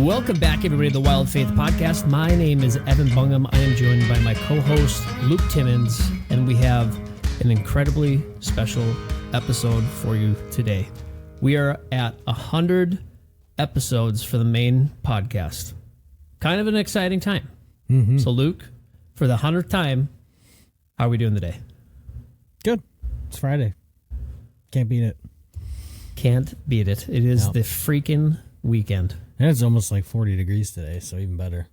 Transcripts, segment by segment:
Welcome back, everybody, to the Wild Faith Podcast. My name is Evan Bungham. I am joined by my co-host, Luke Timmons, and we have an incredibly special episode for you today. We are at 100 episodes for the main podcast. Kind of an exciting time. Mm-hmm. So, Luke, for the 100th time, how are we doing today? Good. It's Friday. Can't beat it. Can't beat it. It is the freaking weekend. And it's almost like 40 degrees today, so even better.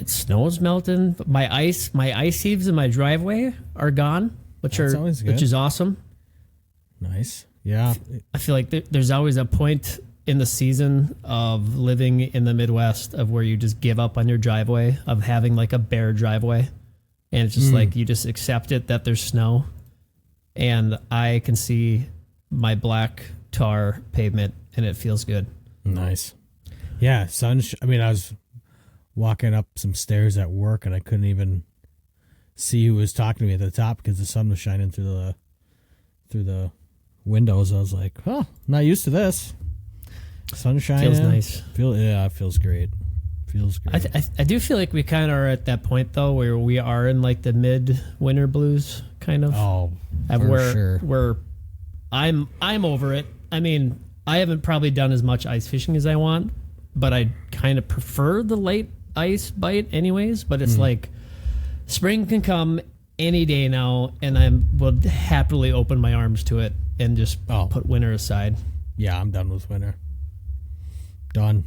Snow's melting. My ice heaves in my driveway are gone, which is awesome. Nice. Yeah. I feel like there's always a point in the season of living in the Midwest of where you just give up on your driveway, of having like a bare driveway. And it's just like you just accept it that there's snow. And I can see my black tar pavement and it feels good. Nice. Yeah, I was walking up some stairs at work and I couldn't even see who was talking to me at the top because the sun was shining through the windows. I was like, oh, not used to this. Sunshine. Feels nice. It feels great. Feels great. I do feel like we kind of are at that point though where we are in like the mid-winter blues kind of. Oh, for sure. Where I'm over it. I mean, I haven't probably done as much ice fishing as I want, but I kind of prefer the late ice bite anyways. But it's like spring can come any day now, and I will happily open my arms to it and just put winter aside. Yeah, I'm done with winter. Done.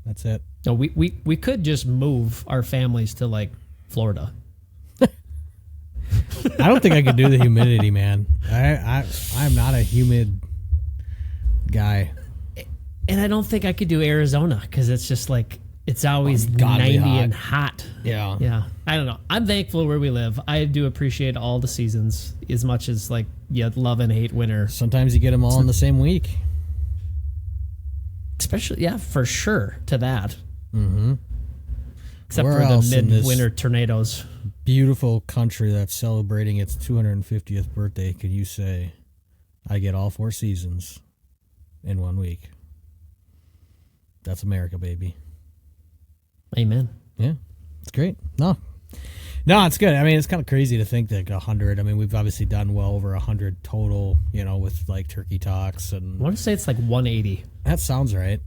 That's it. No, we could just move our families to like Florida. I don't think I could do the humidity, man. I'm not a humid guy. And I don't think I could do Arizona because it's just like it's always 90 and hot. Yeah. I don't know. I'm thankful where we live. I do appreciate all the seasons as much as like you love and hate winter. Sometimes you get them all in the same week. Especially, for sure to that. Mm-hmm. Except for the midwinter tornadoes. Beautiful country that's celebrating its 250th birthday. Can you say, I get all 4 seasons in 1 week? That's America, baby. Amen. Yeah, it's great. No, it's good. I mean, it's kind of crazy to think that 100. I mean, we've obviously done well over 100 total, with like turkey talks and. I want to say it's like 180. That sounds right.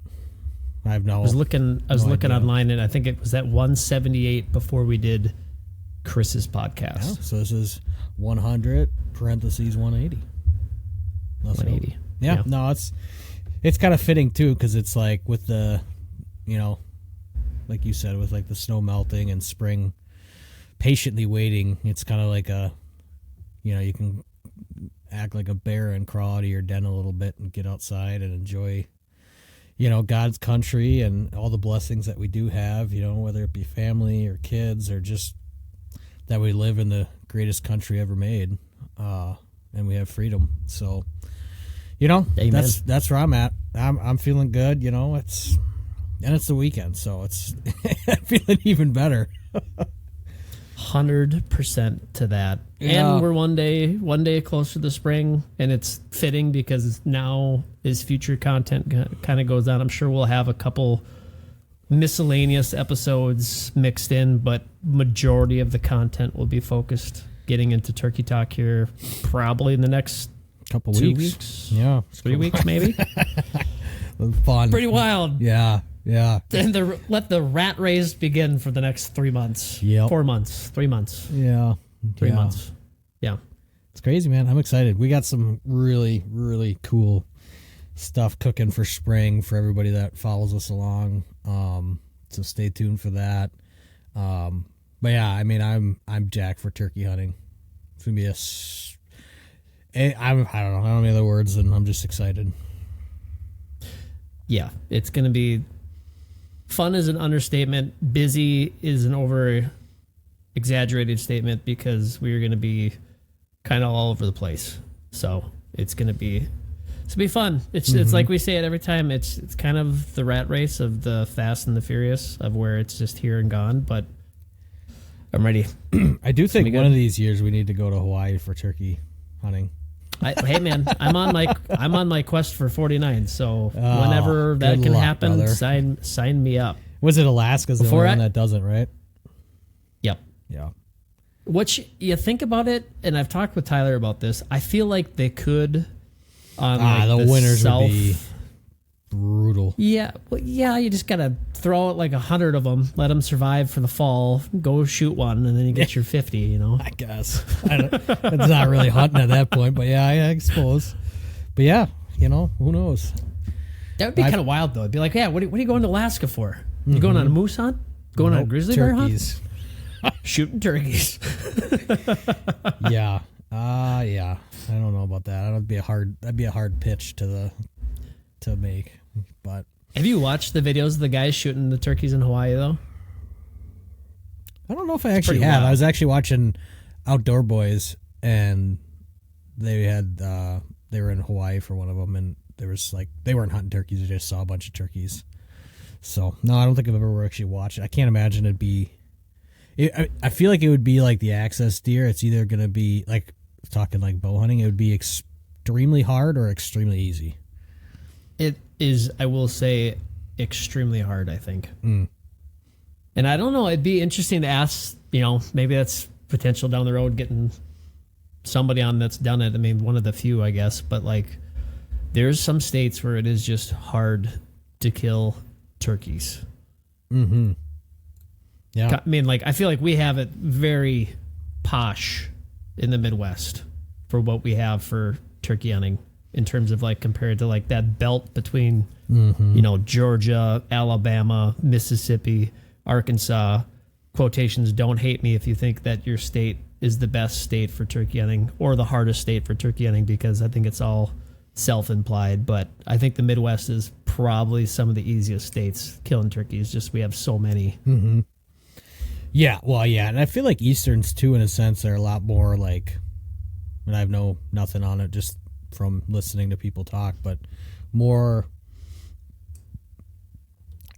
I was looking online, and I think it was at 178 before we did Chris's podcast. Yeah, so this is 100 parentheses 180. That's 180. Cool. Yeah. No, it's kind of fitting too because it's like with the, like you said, with like the snow melting and spring patiently waiting. It's kind of like you can act like a bear and crawl out of your den a little bit and get outside and enjoy, God's country and all the blessings that we do have, whether it be family or kids or just that we live in the greatest country ever made, and we have freedom. So, Amen. That's where I'm at. I'm feeling good. It's the weekend, so it's I'm feeling even better. 100% to that. Yeah. And we're one day closer to the spring, and it's fitting because now as future content kind of goes on, I'm sure we'll have a couple miscellaneous episodes mixed in, but majority of the content will be focused getting into Turkey Talk here probably in the next couple 2 weeks. Yeah. 3 weeks maybe. Fun. Pretty wild. Yeah. And let the rat race begin for the next 3 months. Yep. 4 months. 3 months. Yeah. 3 months. Yeah. It's crazy, man. I'm excited. We got some really, really cool stuff cooking for spring for everybody that follows us along. So stay tuned for that. But yeah, I mean, I'm jacked for turkey hunting. It's gonna be I don't know. I don't have any other words, and I'm just excited. Yeah, it's gonna be fun is an understatement. Busy is an over exaggerated statement because we're gonna be kind of all over the place. So it's gonna be fun. It's like we say it every time. It's kind of the rat race of the Fast and the Furious of where it's just here and gone. But I'm ready. I do think one of these years we need to go to Hawaii for turkey hunting. Hey man, I'm on my quest for 49. So whenever that can happen, brother. sign me up. Was it Alaska's the only one that doesn't, right? Yep. Yeah. Which you think about it, and I've talked with Tyler about this. I feel like they could. On the winters would be brutal. Yeah, well, yeah. You just gotta throw out like 100 of them, let them survive for the fall, go shoot one, and then you get your 50. You know. I guess it's not really hunting at that point, but yeah, I suppose. But yeah, you know, who knows? That would be kind of wild, though. It'd be like, yeah, what are you going to Alaska for? You going on a moose hunt? Going on a grizzly bear hunt? Shooting turkeys. Yeah. Yeah. I don't know about that. That'd be a hard pitch to make. But have you watched the videos of the guys shooting the turkeys in Hawaii though? I don't know if I actually have. Wild. I was actually watching Outdoor Boys, and they were in Hawaii for one of them, and there was like they weren't hunting turkeys. They just saw a bunch of turkeys. So no, I don't think I've ever actually watched it. I can't imagine it'd be. I feel like it would be like the access deer. It's either going to be like talking like bow hunting. It would be extremely hard or extremely easy. It is, I will say, extremely hard, I think. Mm. And I don't know. It'd be interesting to ask, you know, maybe that's potential down the road, getting somebody on that's done it. I mean, one of the few, I guess. But like, there's some states where it is just hard to kill turkeys. Mm-hmm. Yeah. I mean, like, I feel like we have it very posh in the Midwest for what we have for turkey hunting in terms of like compared to like that belt between, you know, Georgia, Alabama, Mississippi, Arkansas. Quotations, don't hate me if you think that your state is the best state for turkey hunting or the hardest state for turkey hunting, because I think it's all self-implied. But I think the Midwest is probably some of the easiest states killing turkeys. Just we have so many. Mm-hmm. Yeah, well, yeah, and I feel like Easterns too, in a sense, are a lot more like, and I have nothing on it just from listening to people talk, but more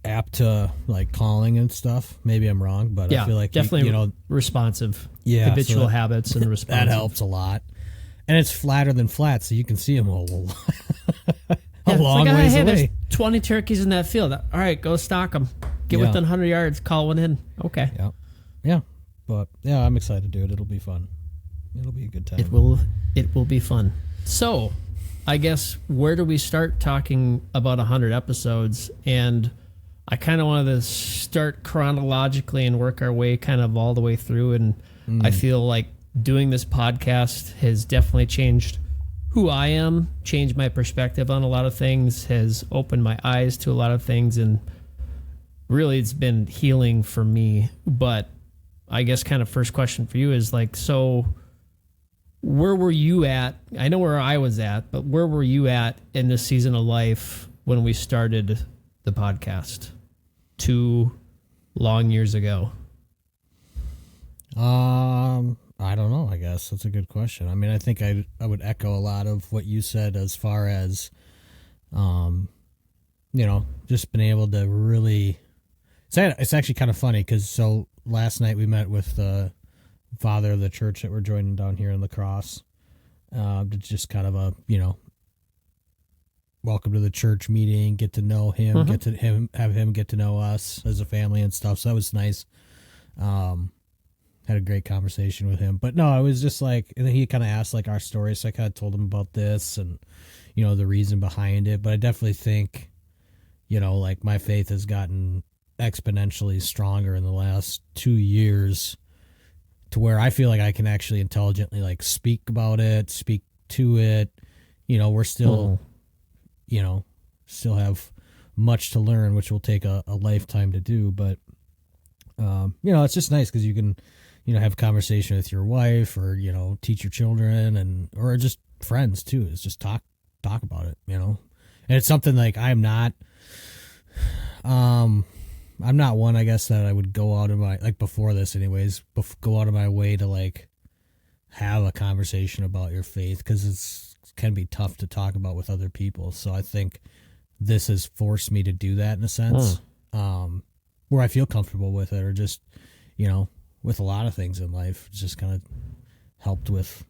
apt to like calling and stuff. Maybe I'm wrong, but yeah, I feel like definitely you know, responsive, yeah, habitual so habits and responsive. That helps a lot, and it's flatter than flat, so you can see them a long like, ways hey, away. There's 20 turkeys in that field. All right, go stalk them. Get within 100 yards. Call one in. Okay. Yeah, but yeah, I'm excited to do it. It'll be fun. It'll be a good time. It will be fun. So, I guess where do we start talking about 100 episodes? And I kind of wanted to start chronologically and work our way kind of all the way through. And I feel like doing this podcast has definitely changed who I am, changed my perspective on a lot of things, has opened my eyes to a lot of things, and really it's been healing for me. But I guess kind of first question for you is like, so where were you at? I know where I was at, but where were you at in this season of life when we started the podcast 2 long years ago? I don't know, I guess. That's a good question. I mean, I think I would echo a lot of what you said as far as, you know, just being able to really... It's actually kind of funny because so last night we met with the father of the church that we're joining down here in La Crosse. Just kind of a, you know, welcome to the church meeting, get to know him, have him get to know us as a family and stuff. So that was nice. Had a great conversation with him. But no, I was just like, and then he kind of asked like our story. So I kind of told him about this and, you know, the reason behind it. But I definitely think, you know, like my faith has gotten exponentially stronger in the last 2 years to where I feel like I can actually intelligently like speak about it, speak to it. You know, we're still, you know, still have much to learn, which will take a lifetime to do. But, you know, it's just nice because you can, you know, have a conversation with your wife or, you know, teach your children and, or just friends too. It's just talk about it, you know, and it's something like I'm not one, I guess, that I would go out of my, like before this anyways, go out of my way to like have a conversation about your faith because it can be tough to talk about with other people. So I think this has forced me to do that in a sense, where I feel comfortable with it, or just, you know, with a lot of things in life. It's just kind of helped with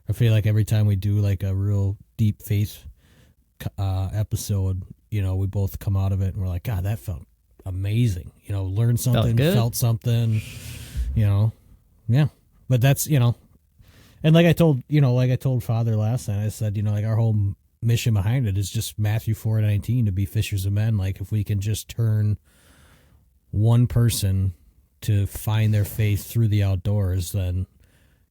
I feel like every time we do like a real deep faith episode, you know, we both come out of it and we're like, God, that felt amazing. You know, learned something, felt something, you know. Yeah. But that's, you know, and like I told Father last night, I said, you know, like our whole mission behind it is just Matthew 4:19 to be fishers of men. Like if we can just turn one person to find their faith through the outdoors, then,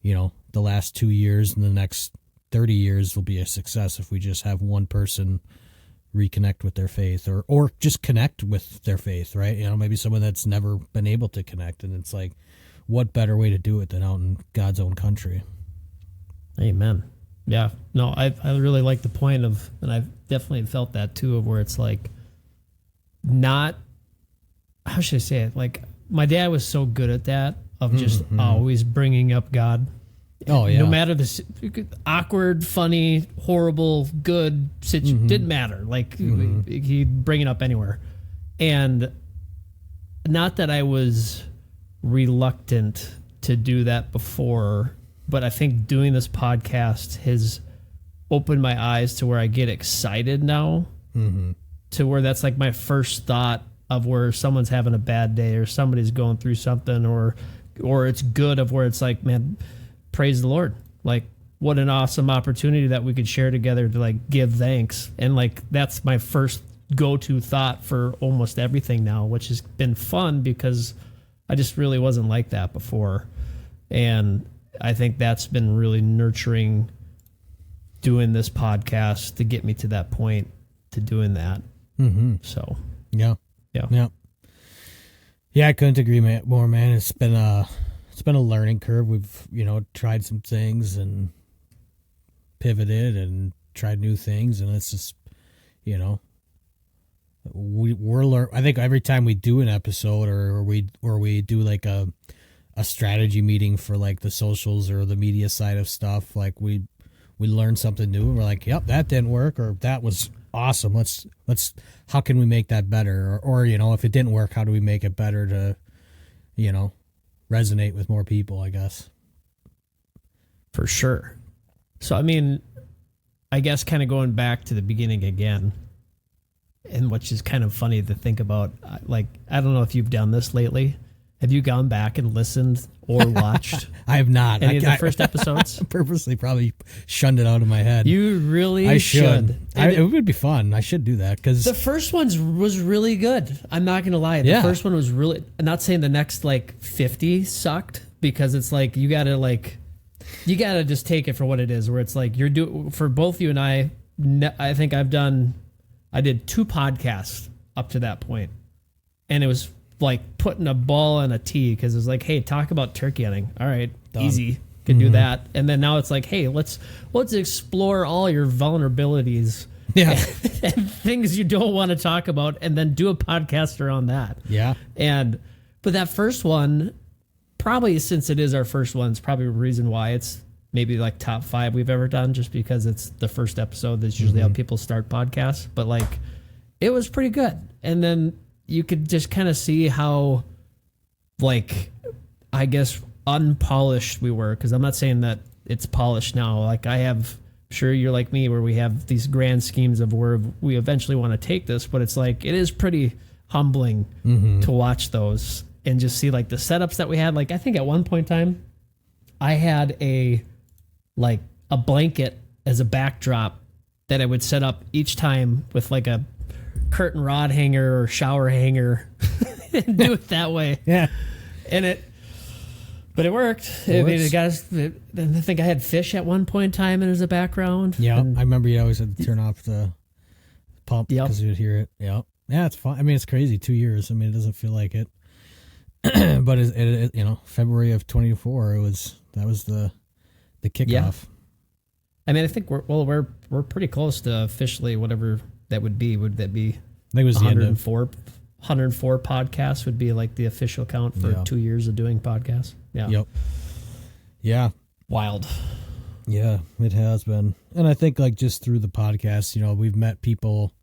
you know, the last 2 years and the next 30 years will be a success if we just have one person reconnect with their faith or just connect with their faith, right? You know, maybe someone that's never been able to connect, and it's like, what better way to do it than out in God's own country? Amen. Yeah. No, I really like the point of, and I've definitely felt that too, of where it's like not, how should I say it? Like my dad was so good at that, of just always bringing up God. Oh, yeah. No matter the awkward, funny, horrible, good situation, didn't matter. Like he'd bring it up anywhere. And not that I was reluctant to do that before, but I think doing this podcast has opened my eyes to where I get excited now, to where that's like my first thought of where someone's having a bad day or somebody's going through something, or it's good, of where it's like, man, praise the Lord. Like, what an awesome opportunity that we could share together to like give thanks. And like, that's my first go-to thought for almost everything now, which has been fun because I just really wasn't like that before. And I think that's been really nurturing, doing this podcast to get me to that point to doing that. So, yeah. I couldn't agree more, man. It's been a learning curve. We've, you know, tried some things and pivoted and tried new things, and it's just, you know, I think every time we do an episode or we do like a strategy meeting for like the socials or the media side of stuff, like we learn something new and we're like, yep, that didn't work, or that was awesome. Let's how can we make that better? Or you know, if it didn't work, how do we make it better to, you know, resonate with more people, I guess. For sure. So, I mean, I guess kind of going back to the beginning again, and which is kind of funny to think about, like, I don't know if you've done this lately. Have you gone back and listened or watched? I have not. Any of the first episodes? I purposely probably shunned it out of my head. You really should. It would be fun. I should do that, because the first one was really good. I'm not going to lie. The first one was really, I'm not saying the next like 50 sucked, because it's like you got to just take it for what it is, where it's like for both you and I think I did 2 podcasts up to that point, and it was like putting a ball in a tee, because it was like, hey, talk about turkey hunting. All right, done. Easy, can do that. And then now it's like, hey, let's explore all your vulnerabilities, and things you don't want to talk about, and then do a podcast around that. Yeah. But that first one, probably since it is our first one, it's probably the reason why it's maybe like top 5 we've ever done, just because it's the first episode. That's usually how people start podcasts. But like, it was pretty good. And then you could just kind of see how, like, I guess unpolished we were, because I'm not saying that it's polished now. Like, sure you're like me, where we have these grand schemes of where we eventually want to take this, but it's like, it is pretty humbling to watch those and just see like the setups that we had. Like, I think at one point in time, I had a blanket as a backdrop that I would set up each time with like a curtain rod hanger or shower hanger and do it that way. Yeah. But it worked. I mean, I think I had fish at one point in time as a background. Yeah. I remember you always had to turn off the pump because you'd hear it. Yeah. Yeah, it's fun. I mean, it's crazy. 2 years. I mean, it doesn't feel like it. But it, you know, February of 24, that was the kickoff. Yeah. I mean, I think we're pretty close to officially whatever that would be. Would that be? I think it was 104 podcasts would be like the official count for 2 years of doing podcasts. Yeah. Yep. Yeah. Wild. Yeah, it has been. And I think like just through the podcast, you know, we've met people,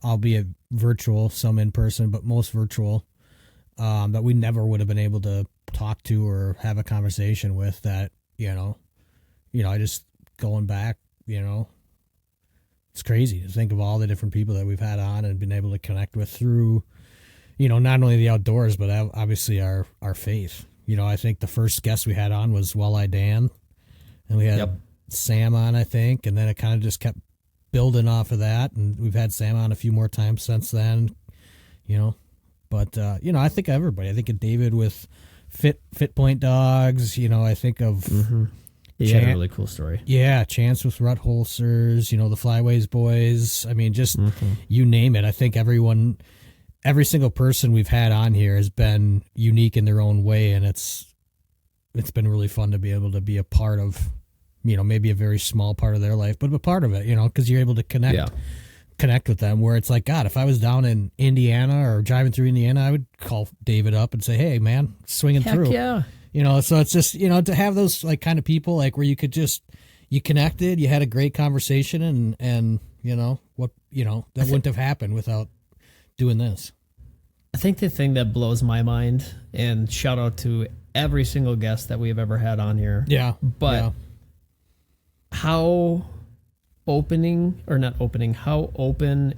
albeit virtual, some in person, but most virtual, that we never would have been able to talk to or have a conversation with, that, you know, I just going back, it's crazy to think of all the different people that we've had on and been able to connect with through, not only the outdoors, but obviously our faith. I think the first guest we had on was Walleye Dan, and we had Sam on, I think, and then it kind of just kept building off of that, and we've had Sam on a few more times since then, But, I think of everybody. I think of David with Fit Point Dogs, I think of... Mm-hmm. He had a really cool story. Yeah, Chance with Rut Holsters, the Flyways boys. I mean, just you name it. I think every single person we've had on here has been unique in their own way, and it's been really fun to be able to be a part of, maybe a very small part of their life, but a part of it, because you're able to connect with them, where it's like, God, if I was down in Indiana or driving through Indiana, I would call David up and say, hey, man, swinging through. Yeah. So it's just, to have those like kind of people like where you could just, you connected, you had a great conversation and that wouldn't have happened without doing this. I think the thing that blows my mind, and shout out to every single guest that we've ever had on here. Yeah. But how open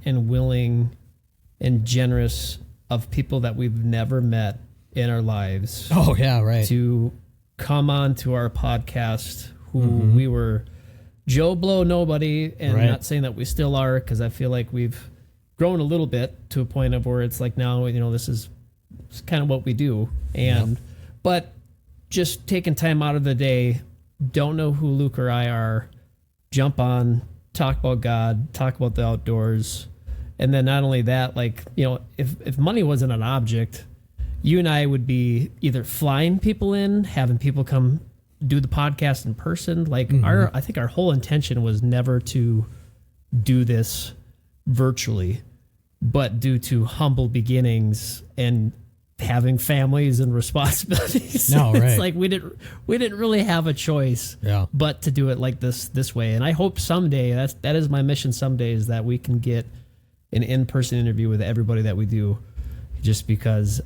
and willing and generous of people that we've never met in our lives. Oh, yeah, right. To come on to our podcast who we were Joe Blow nobody, and not saying that we still are, because I feel like we've grown a little bit to a point of where it's like now, this is kind of what we do. And but just taking time out of the day, don't know who Luke or I are, jump on, talk about God, talk about the outdoors. And then not only that, like, if money wasn't an object, you and I would be either flying people in, having people come do the podcast in person. Like I think our whole intention was never to do this virtually, but due to humble beginnings and having families and responsibilities. No, right. It's like we didn't really have a choice but to do it like this way. And I hope someday, that is my mission someday, is that we can get an in-person interview with everybody that we do, just because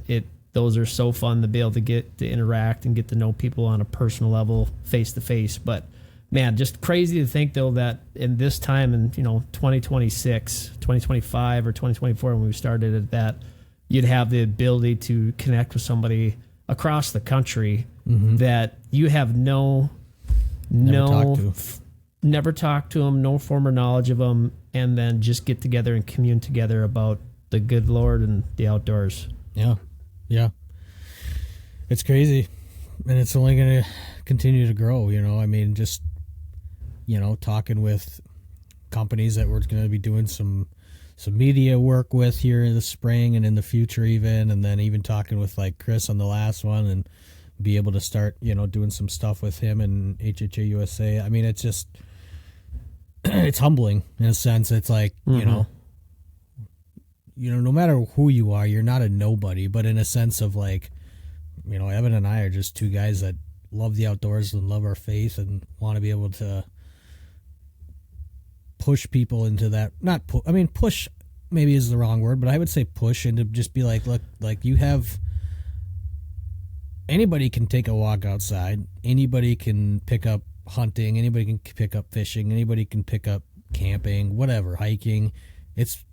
those are so fun to be able to get to interact and get to know people on a personal level, face to face. But man, just crazy to think though that in this time in 2026, 2025 or 2024, when we started at that, you'd have the ability to connect with somebody across the country that you have never talked to them, no former knowledge of them, and then just get together and commune together about the good Lord and the outdoors. Yeah. Yeah. It's crazy. And it's only going to continue to grow, I mean, just, talking with companies that we're going to be doing some media work with here in the spring and in the future even, and then even talking with like Chris on the last one and be able to start, doing some stuff with him and HHA USA. I mean, it's just, it's humbling in a sense. It's like, no matter who you are, you're not a nobody, but in a sense of like, Evan and I are just two guys that love the outdoors and love our faith and want to be able to push people into that. Push maybe is the wrong word, but I would say push, and to just be like, look, like anybody can take a walk outside. Anybody can pick up hunting. Anybody can pick up fishing. Anybody can pick up camping, whatever, hiking. It's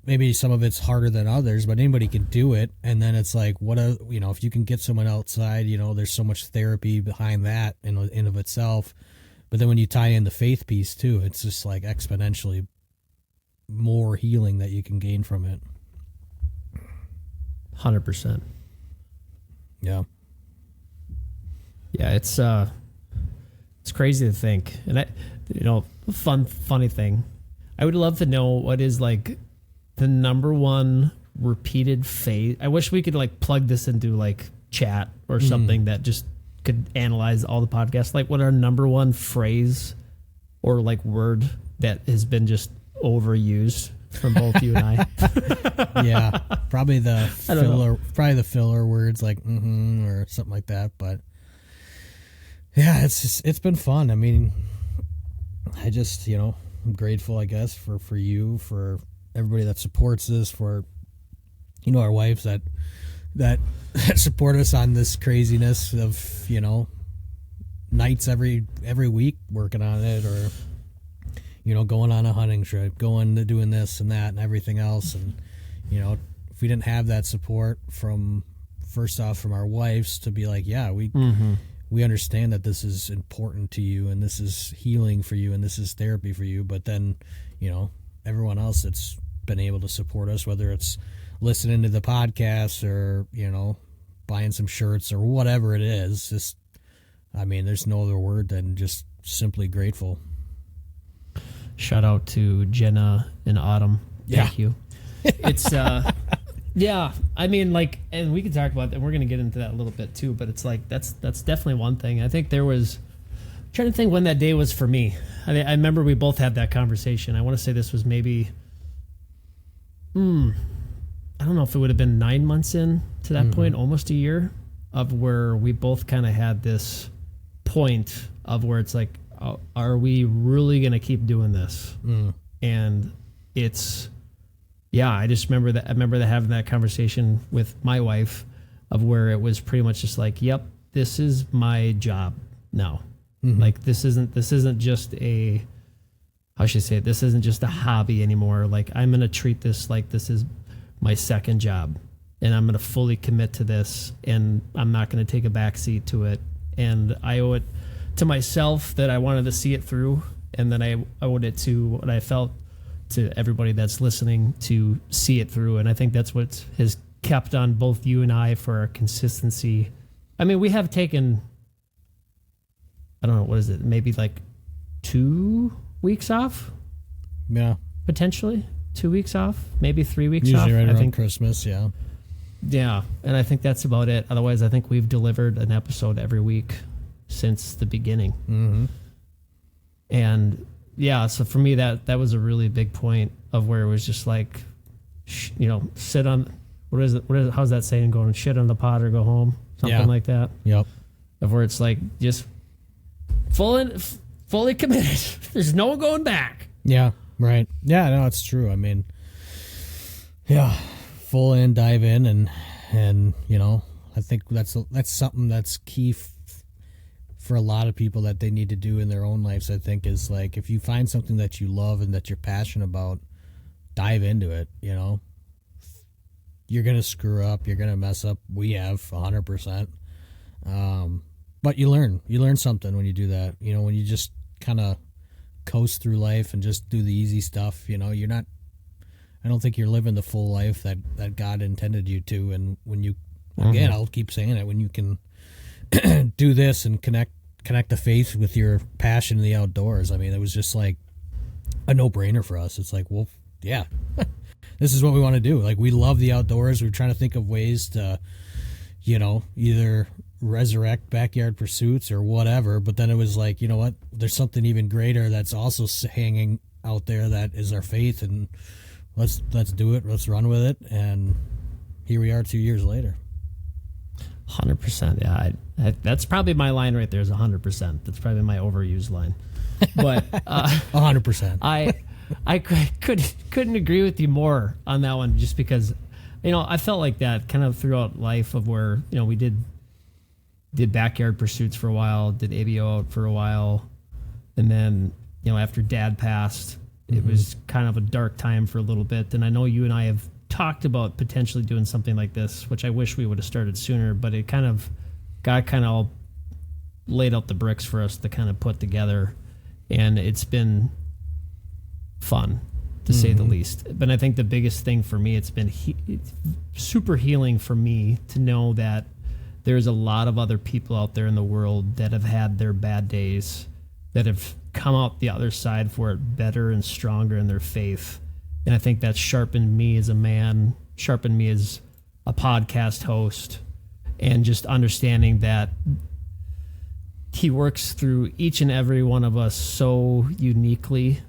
maybe some of it's harder than others, but anybody can do it. And then it's like, if you can get someone outside, there's so much therapy behind that in of itself. But then when you tie in the faith piece too, it's just like exponentially more healing that you can gain from it. 100%. Yeah. Yeah, it's crazy to think. And funny thing, I would love to know what is like the number one repeated phrase. I wish we could like plug this into like chat or something that just could analyze all the podcasts. Like what our number one phrase or like word that has been just overused from both you and I. Yeah, probably the filler words like or something like that. But yeah, it's been fun. I mean, I just I'm grateful, I guess, for you, for everybody that supports this, for our wives that support us on this craziness of nights every week working on it, or going on a hunting trip, going to doing this and that and everything else. And if we didn't have that support from our wives to be like, yeah, we understand that this is important to you and this is healing for you and this is therapy for you, but then everyone else that's been able to support us, whether it's listening to the podcast or buying some shirts or whatever it is, just there's no other word than just simply grateful. Shout out to Jenna and Autumn. Thank you. It's yeah, and we can talk about that. We're going to get into that a little bit too, but it's like that's definitely one thing. I think there was, I'm trying to think when that day was for me. I remember we both had that conversation. I want to say this was maybe I don't know if it would have been 9 months in to that point, almost a year, of where we both kind of had this point of where it's like, are we really going to keep doing this? And it's, I just remember that. I remember having that conversation with my wife of where it was pretty much just like, yep, this is my job now. Like this isn't just a, how should I say it? This isn't just a hobby anymore. Like I'm going to treat this like this is my second job, and I'm going to fully commit to this, and I'm not going to take a backseat to it. And I owe it to myself that I wanted to see it through, and then I owed it to what I felt to everybody that's listening to see it through. And I think that's what has kept on both you and I for our consistency. I mean, we have taken, I don't know, what is it? Maybe like 2 weeks off? Yeah. Potentially 2 weeks off, maybe 3 weeks Usually off. Usually right I around think Christmas, yeah. Yeah, and I think that's about it. Otherwise, I think we've delivered an episode every week since the beginning. And yeah, so for me, that was a really big point of where it was just like, sit on, what is it? How's that saying going? Shit on the pot or go home? Something like that. Yep. Of where it's like, just fully committed. There's no going back. Yeah, right. Yeah, no, it's true. I mean, yeah, full in, dive in, and I think that's something that's key for a lot of people that they need to do in their own lives. I think is like, if you find something that you love and that you're passionate about, dive into it. You're gonna screw up, you're gonna mess up. We have 100%, but you learn something when you do that. When you just kind of coast through life and just do the easy stuff, you're not, I don't think you're living the full life that God intended you to. And when you, again, I'll keep saying it, when you can do this and connect the faith with your passion in the outdoors. I mean, it was just like a no-brainer for us. It's like, well, yeah, this is what we want to do. Like, we love the outdoors. We're trying to think of ways to, either resurrect backyard pursuits or whatever. But then it was like, you know what? There's something even greater that's also hanging out there that is our faith, and let's do it. Let's run with it. And here we are 2 years later. 100%. Yeah, that's probably my line right there. Is 100%. That's probably my overused line. But 100%. I couldn't agree with you more on that one, just because I felt like that kind of throughout life of where we did backyard pursuits for a while, did ABO out for a while, and then after Dad passed, it was kind of a dark time for a little bit. And I know you and I have talked about potentially doing something like this, which I wish we would have started sooner, but it God kind of all laid out the bricks for us to kind of put together, and it's been fun to say the least. But I think the biggest thing for me, it's been it's super healing for me to know that there's a lot of other people out there in the world that have had their bad days, that have come out the other side for it better and stronger in their faith. And I think that's sharpened me as a man, sharpened me as a podcast host, and just understanding that he works through each and every one of us so uniquely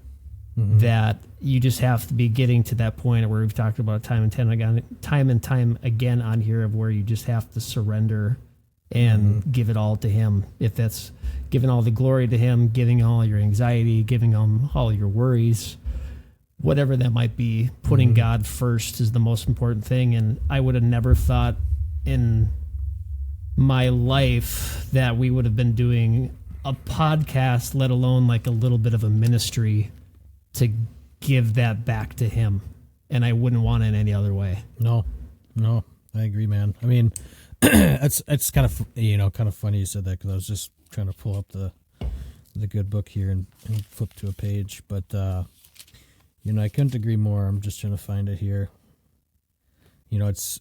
that you just have to be getting to that point where we've talked about time and time again on here, of where you just have to surrender and give it all to him. If that's giving all the glory to him, giving all your anxiety, giving him all your worries, whatever that might be, putting God first is the most important thing. And I would have never thought in my life that we would have been doing a podcast, let alone like a little bit of a ministry, to give that back to him. And I wouldn't want it any other way. No, I agree, man. I mean, it's kind of, kind of funny you said that, because I was just trying to pull up the good book here and flip to a page. But, I couldn't agree more. I'm just trying to find it here. It's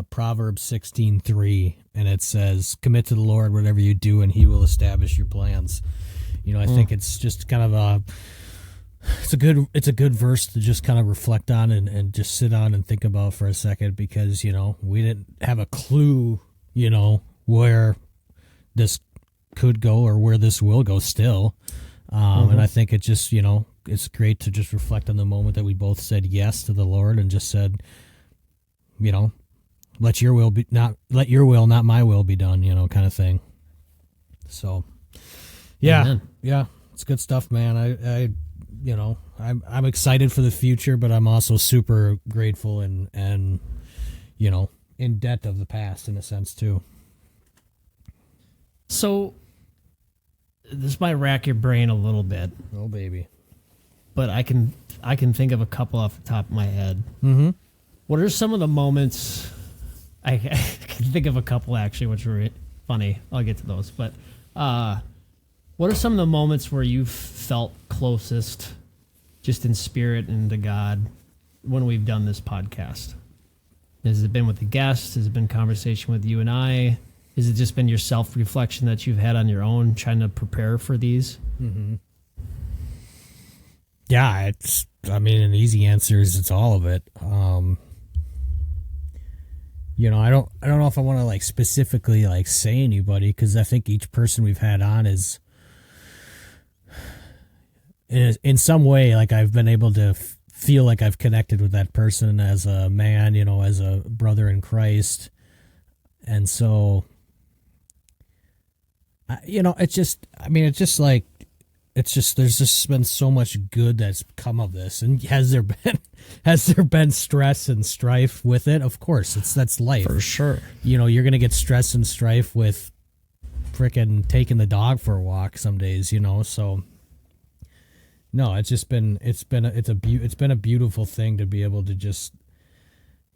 Proverbs 16:3, and it says, "Commit to the Lord whatever you do, and He will establish your plans." I think it's just kind of it's a good verse to just kind of reflect on and just sit on and think about for a second, because we didn't have a clue where this could go or where this will go still, and I think it just it's great to just reflect on the moment that we both said yes to the Lord and just said, let your will, not my will be done, kind of thing. So, yeah, Amen. Yeah, it's good stuff, man. I'm excited for the future, but I'm also super grateful and in debt of the past in a sense too. So this might rack your brain a little bit. Oh, baby. But I can think of a couple off the top of my head. Mm-hmm. What are some of the moments? I can think of a couple actually, which were funny. I'll get to those. But what are some of the moments where you felt closest, just in spirit and to God, when we've done this podcast? Has it been with the guests? Has it been conversation with you and I? Has it just been your self-reflection that you've had on your own, trying to prepare for these? Mm-hmm. Yeah, an easy answer is it's all of it. I don't know if I want to like specifically like say anybody, because I think each person we've had on is in some way, like I've been able to feel like I've connected with that person as a man, as a brother in Christ. And so, there's just been so much good that's come of this. And has there been stress and strife with it? Of course, that's life. For sure. You're going to get stress and strife with frickin' taking the dog for a walk some days, so no, it's been a beautiful thing to be able to just,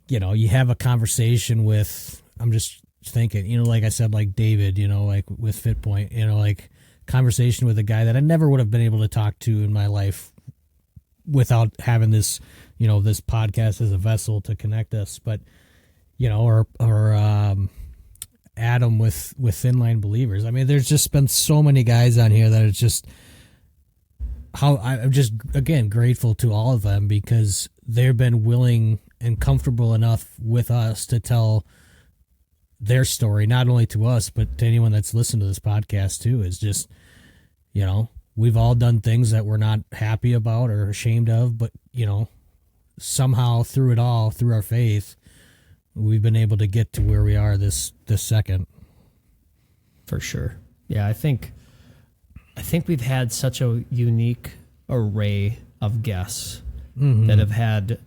you have a conversation with, I'm just thinking, like I said, like David, like with FitPoint, like conversation with a guy that I never would have been able to talk to in my life without having this, this podcast as a vessel to connect us. But, or Adam with Thin Believers. There's just been so many guys on here that it's just how I'm just, again, grateful to all of them, because they've been willing and comfortable enough with us to tell their story, not only to us, but to anyone that's listened to this podcast too. Is just, we've all done things that we're not happy about or ashamed of, but, somehow through it all, through our faith, we've been able to get to where we are this second. For sure. Yeah, I think we've had such a unique array of guests that have had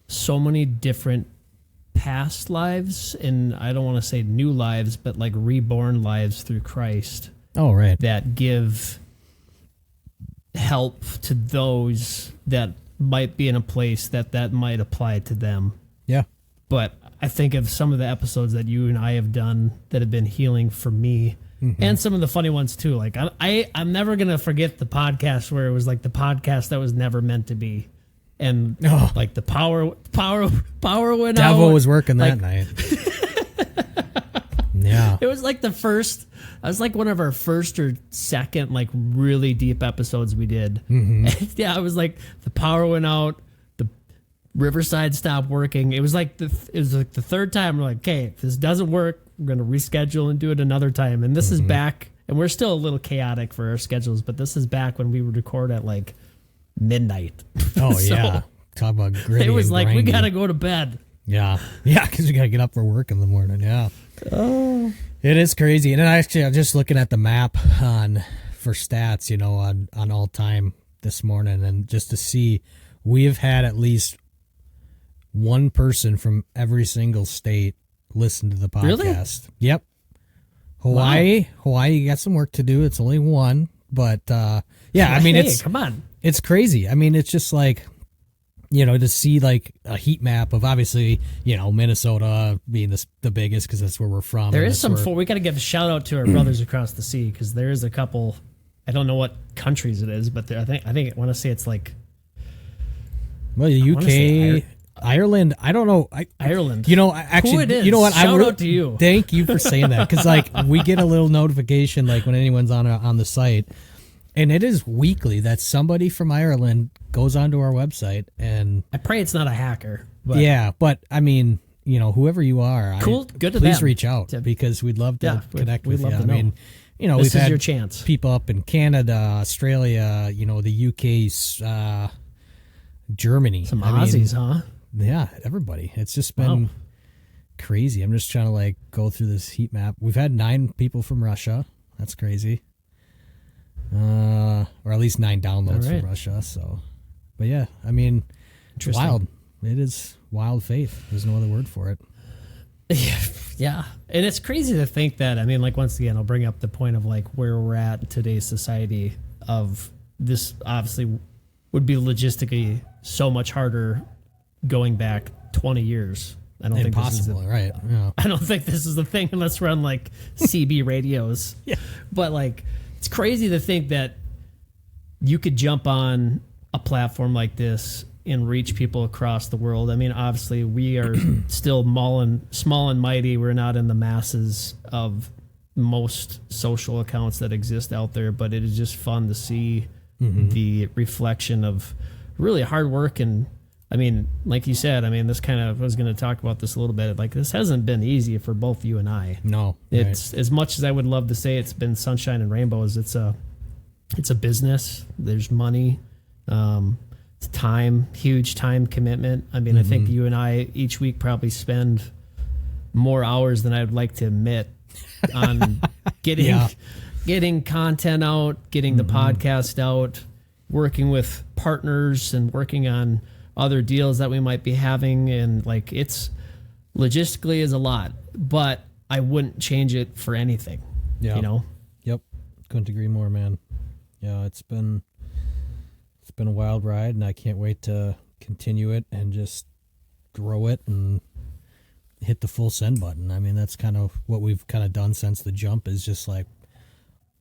so many different past lives, and I don't want to say new lives, but like reborn lives through Christ. Oh, right. That give help to those that might be in a place that might apply to them. Yeah. But I think of some of the episodes that you and I have done that have been healing for me, and some of the funny ones too. Like I'm never gonna forget the podcast where it was like the podcast that was never meant to be, and like the power went out. Devil was working that like, night. Yeah. It was like one of our first or second like really deep episodes we did. And yeah, it was like the power went out, the Riverside stopped working. It was like the third time we're like, okay, if this doesn't work, we're gonna reschedule and do it another time. And this is back, and we're still a little chaotic for our schedules, but this is back when we would record at like midnight. Oh yeah, talk about gritty. It was and like grindy. we gotta go to bed. Yeah, because we gotta get up for work in the morning. Yeah. Oh, it is crazy. And actually, I'm just looking at the map for stats, on all time this morning, and just to see, we have had at least one person from every single state listen to the podcast. Really? Yep. Hawaii, you got some work to do. It's only one, but yeah, I mean, come on. It's crazy. I mean, it's just like, to see like a heat map of obviously, Minnesota being the biggest because that's where we're from. There is some. We got to give a shout out to our brothers across the sea because there is a couple. I don't know what countries it is, but I want to say it's like. Well, the UK, Ireland. I don't know. Ireland. Actually, who it is? You know what? Shout out to you. Thank you for saying that because like we get a little notification like when anyone's on the site. And it is weekly that somebody from Ireland goes onto our website, and I pray it's not a hacker. But yeah, but I mean, whoever you are, cool, good to please them. reach out because we'd love to connect with you. Love to know. I mean, this we've had your chance. People up in Canada, Australia, the UK, Germany, Some Aussies, huh? Yeah, everybody. It's just been crazy. I'm just trying to like go through this heat map. We've had 9 people from Russia. That's crazy. Or at least 9 downloads from Russia. So, but yeah, I mean, it's wild. It is wild faith. There's no other word for it. Yeah. And it's crazy to think that, I mean, like, once again, I'll bring up the point of like where we're at in today's society of this obviously would be logistically so much harder going back 20 years. I don't think this is right. Yeah. I don't think this is the thing unless we're on like CB radios. Yeah. But like, it's crazy to think that you could jump on a platform like this and reach people across the world. I mean, obviously, we are still small and mighty. We're not in the masses of most social accounts that exist out there, but it is just fun to see the reflection of really hard work. And I mean, like you said, I mean, this kind of, I was going to talk about this a little bit. Like, this hasn't been easy for both you and I. No. It's as much as I would love to say it's been sunshine and rainbows. It's a business. There's money. It's time, huge time commitment. I mean, I think you and I each week probably spend more hours than I would like to admit on getting content out, getting the podcast out, working with partners and working on other deals that we might be having. And like, it's logistically is a lot, but I wouldn't change it for anything. Yeah. Yep. Couldn't agree more, man. Yeah. It's been a wild ride and I can't wait to continue it and just grow it and hit the full send button. I mean, that's kind of what we've kind of done since the jump is just like,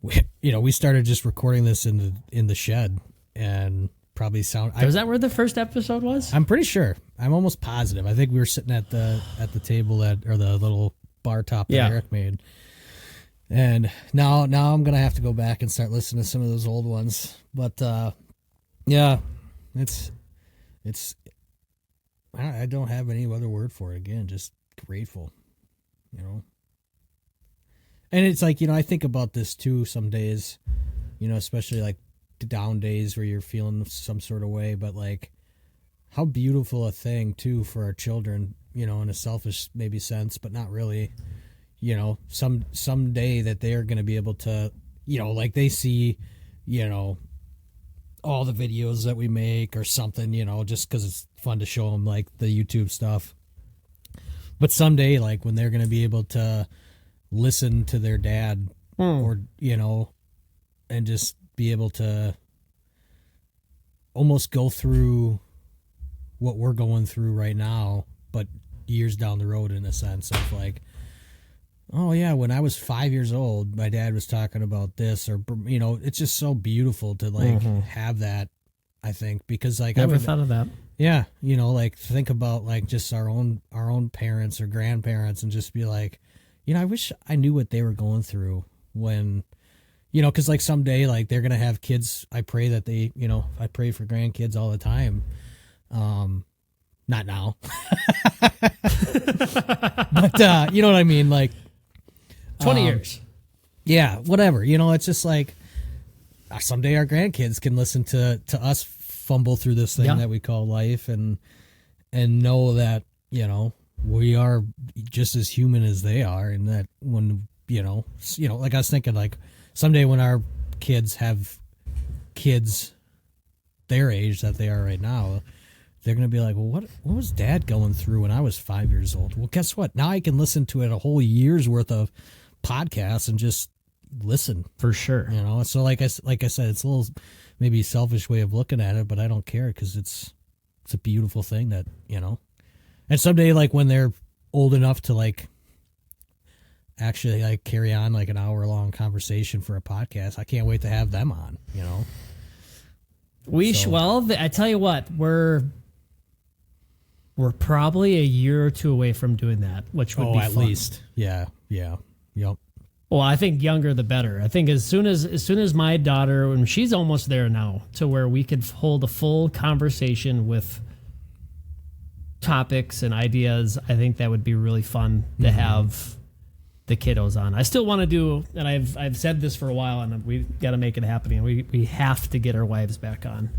we started just recording this in the shed and probably sound. Was that where the first episode was? I'm pretty sure. I'm almost positive. I think we were sitting at the table or the little bar top that Eric made. And now I'm gonna have to go back and start listening to some of those old ones. But yeah, it's I don't have any other word for it. Again, just grateful, And it's like, I think about this too some days, especially like down days where you're feeling some sort of way, but like how beautiful a thing too for our children, in a selfish maybe sense, but not really, some day that they are going to be able to, like they see, all the videos that we make or something, just because it's fun to show them like the YouTube stuff. But someday, like when they're going to be able to listen to their dad or, and just be able to almost go through what we're going through right now, but years down the road in a sense of like, oh yeah, when I was 5 years old, my dad was talking about this, or it's just so beautiful to like have that. I think because like never thought of that. Yeah, like think about like just our own parents or grandparents, and just be like, I wish I knew what they were going through when, because like someday like they're gonna have kids. I pray that they, I pray for grandkids all the time. Not now, but you know what I mean, like. 20 years. Yeah, whatever. It's just like someday our grandkids can listen to us fumble through this thing that we call life and know that, we are just as human as they are, and that when, like I was thinking like someday when our kids have kids their age that they are right now, they're going to be like, well, what was dad going through when I was 5 years old? Well, guess what? Now I can listen to it a whole year's worth of podcasts and just listen. For sure. You know, so like I said, it's a little maybe selfish way of looking at it, but I don't care because it's a beautiful thing that, you know. And someday, like when they're old enough to like actually like carry on like an hour-long conversation for a podcast, I can't wait to have them on, you know. Well, I tell you what, we're probably a year or two away from doing that, which would be at fun. least. Yeah. Yep. Well, I think younger the better. I think as soon as my daughter, and she's almost there now, to where we could hold a full conversation with topics and ideas, I think that would be really fun to have the kiddos on. I still want to do, and I've said this for a while, and we got to make it happen. And we have to get our wives back on.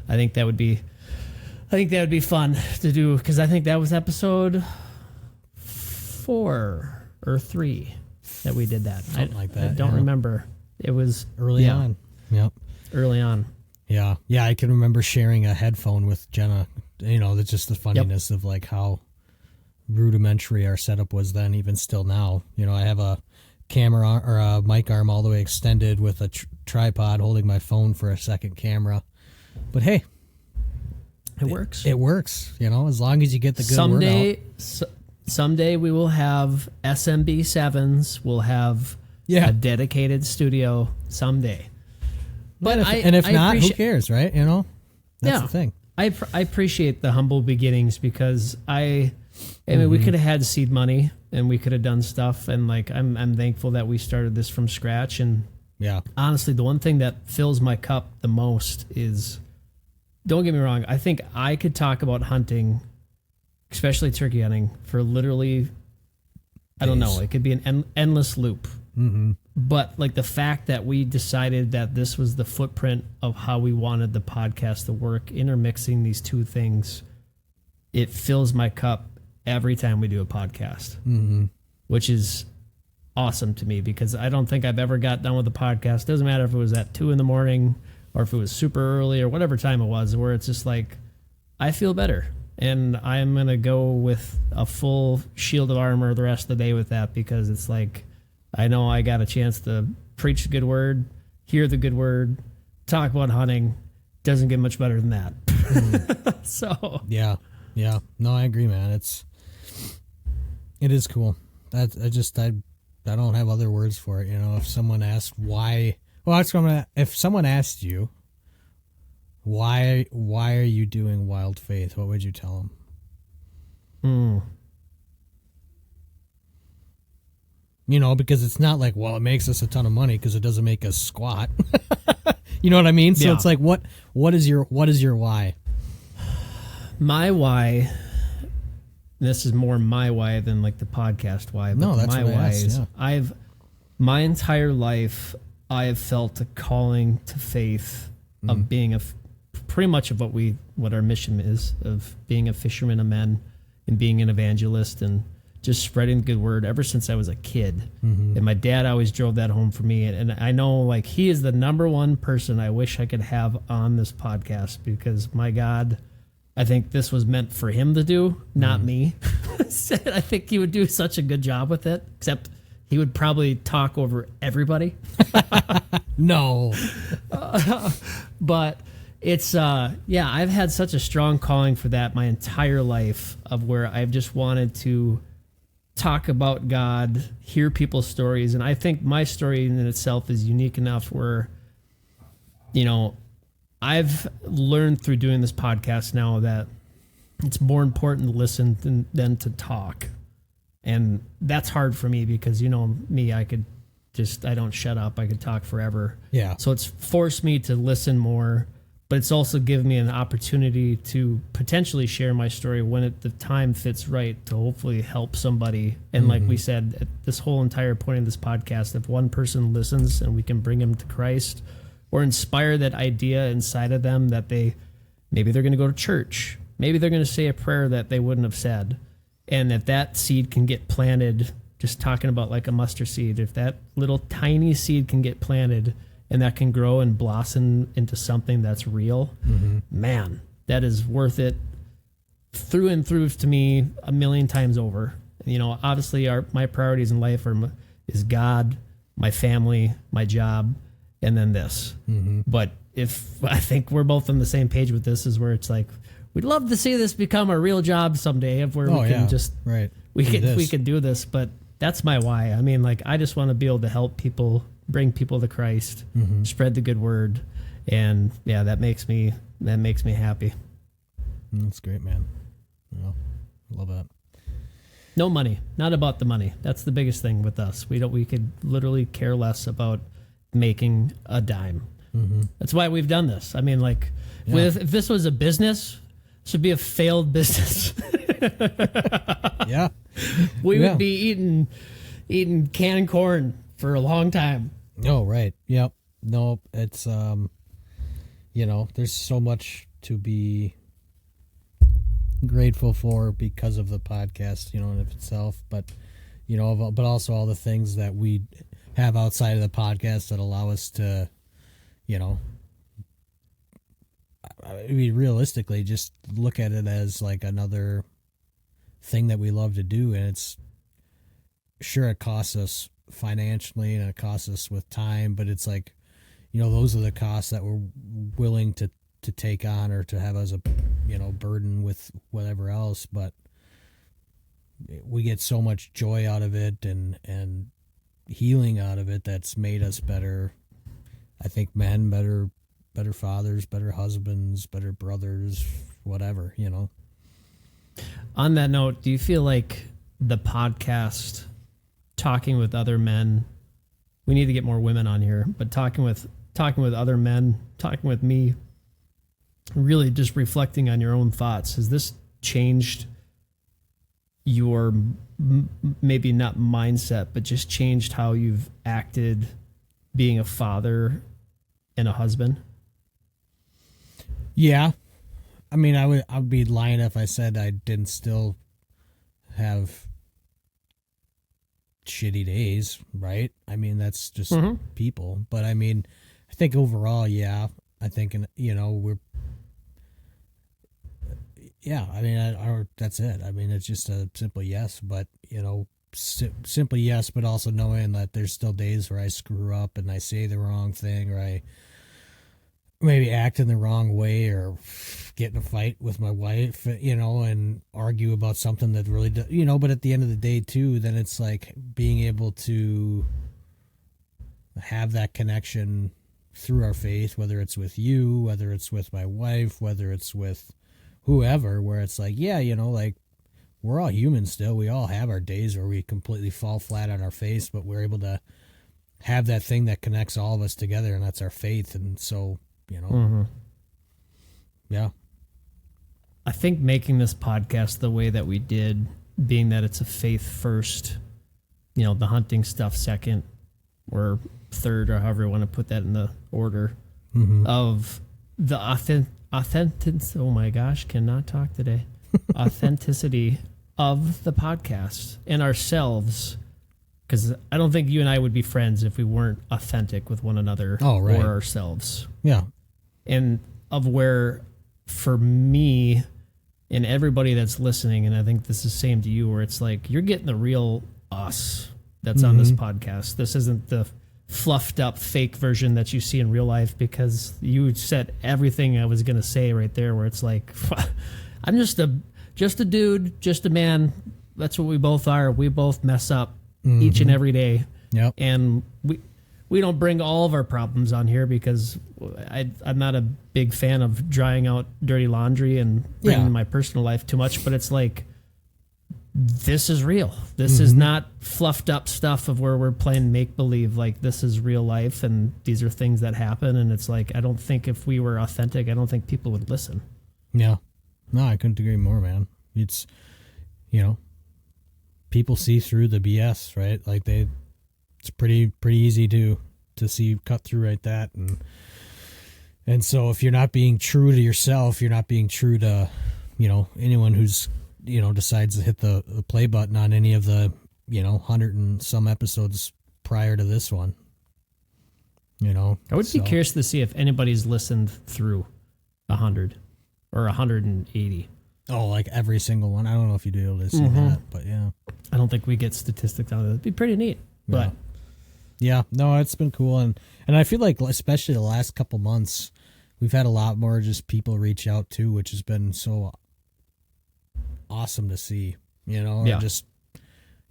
I think that would be fun to do, because I think that was episode 4 or 3 that we did that. Something like that. I don't remember. It was early on. Yep. Early on. Yeah. I can remember sharing a headphone with Jenna. You know, that's just the funniness of like how rudimentary our setup was then, even still now. You know, I have a camera or a mic arm all the way extended with a tripod holding my phone for a second camera. But hey, it works. It works, you know, as long as you get the good word out. Someday we will have SMB 7s. We'll have a dedicated studio someday. But if not, who cares, right? You know, that's the thing. I appreciate the humble beginnings, because I mean, we could have had seed money and we could have done stuff, and like I'm thankful that we started this from scratch. And honestly, the one thing that fills my cup the most is, don't get me wrong, I think I could talk about hunting, especially turkey hunting, for literally, I don't know, it could be an endless loop. But like the fact that we decided that this was the footprint of how we wanted the podcast to work, intermixing these two things, it fills my cup every time we do a podcast, which is awesome to me, because I don't think I've ever got done with a podcast. Doesn't matter if it was at 2 a.m. or if it was super early or whatever time it was, where it's just like, I feel better. And I'm going to go with a full shield of armor the rest of the day with that, because it's like, I know I got a chance to preach the good word, hear the good word, talk about hunting. Doesn't get much better than that. So. Yeah. No, I agree, man. It is cool. I don't have other words for it. You know, if someone asked why, if someone asked you, why are you doing Wild Faith? What would you tell them? You know, because it's not like, well, it makes us a ton of money, because it doesn't make us squat. You know what I mean? So it's like, what is your why? My why, this is more my why than like the podcast why. But no, that's my what why is, my entire life, I have felt a calling to faith of being pretty much of what our mission is, of being a fisherman of men and being an evangelist and just spreading the good word ever since I was a kid. And my dad always drove that home for me. And I know, like, he is the number one person I wish I could have on this podcast, because my God, I think this was meant for him to do, not me. I think he would do such a good job with it, except he would probably talk over everybody. No. But it's, I've had such a strong calling for that my entire life, of where I've just wanted to talk about God, hear people's stories. And I think my story in itself is unique enough where, you know, I've learned through doing this podcast now that it's more important to listen than to talk. And that's hard for me, because, you know, me, I don't shut up. I could talk forever. Yeah. So it's forced me to listen more, but it's also given me an opportunity to potentially share my story when the time fits right, to hopefully help somebody. And like we said, at this whole entire point of this podcast, if one person listens and we can bring them to Christ, or inspire that idea inside of them that maybe they're going to go to church, maybe they're going to say a prayer that they wouldn't have said. And if that seed can get planted, just talking about like a mustard seed, if that little tiny seed can get planted and that can grow and blossom into something that's real, man, that is worth it through and through to me a million times over. You know, obviously my priorities in life are is God, my family, my job, and then this. Mm-hmm. But if I think we're both on the same page with this, is where it's like, we'd love to see this become a real job someday, of where we can just, right. we can do this. But that's my why. I mean, like, I just want to be able to help people, bring people to Christ, spread the good word. And yeah, that makes me happy. That's great, man. Yeah, love that. No money, not about the money. That's the biggest thing with us. We could literally care less about making a dime. Mm-hmm. That's why we've done this. I mean, like, if this was a business, it should be a failed business. Yeah. We would be eating canned corn for a long time. Oh, right. Yep. No, it's, there's so much to be grateful for because of the podcast, in of itself, but also all the things that we have outside of the podcast that allow us to, I mean, realistically, just look at it as like another thing that we love to do. And it's sure it costs us financially and it costs us with time, but it's like, those are the costs that we're willing to take on or to have as a, burden with whatever else. But we get so much joy out of it and healing out of it that's made us better. I think men, better fathers, better husbands, better brothers, whatever, On that note, do you feel like the podcast, talking with other men, we need to get more women on here, but talking with other men, talking with me, really just reflecting on your own thoughts, has this changed your maybe not mindset, but just changed how you've acted being a father and a husband? Yeah. I mean, I would be lying if I said I didn't still have shitty days, right? I mean, that's just people. But I mean, I think overall, yeah. I think, we're, yeah, I mean, that's it. I mean, it's just a simple yes, but, simply yes, but also knowing that there's still days where I screw up and I say the wrong thing, or I maybe act in the wrong way, or get in a fight with my wife, and argue about something that really, but at the end of the day too, then it's like being able to have that connection through our faith, whether it's with you, whether it's with my wife, whether it's with whoever, where it's like, yeah, like, we're all human still. We all have our days where we completely fall flat on our face, but we're able to have that thing that connects all of us together, and that's our faith. And so, yeah. I think making this podcast the way that we did, being that it's a faith first, the hunting stuff second, or third, or however you want to put that in the order, of the authentic, oh my gosh, cannot talk today, authenticity of the podcast and ourselves, because I don't think you and I would be friends if we weren't authentic with one another or ourselves. Yeah. And of where, for me and everybody that's listening, and I think this is the same to you, where it's like, you're getting the real us that's on this podcast. This isn't the fluffed up fake version that you see in real life, because you said everything I was going to say right there, where it's like, I'm just a dude, just a man. That's what we both are. We both mess up each and every day. Yep. And we don't bring all of our problems on here, because I'm not a big fan of drying out dirty laundry and bringing my personal life too much, but it's like, this is real. This is not fluffed up stuff of where we're playing make-believe. Like, this is real life, and these are things that happen, and it's like, I don't think if we were authentic, I don't think people would listen. Yeah. No, I couldn't agree more, man. It's, people see through the BS, right? Like, it's pretty easy to see cut through right that. And so if you're not being true to yourself, you're not being true to, anyone who's, decides to hit the play button on any of the, 100 and some episodes prior to this one. I would be curious to see if anybody's listened through 100 or 180. Oh, like every single one. I don't know if you'd be able to see that, but yeah. I don't think we get statistics out of it. It'd be pretty neat. But yeah, no, it's been cool. And I feel like, especially the last couple months, we've had a lot more just people reach out too, which has been so awesome to see, or just,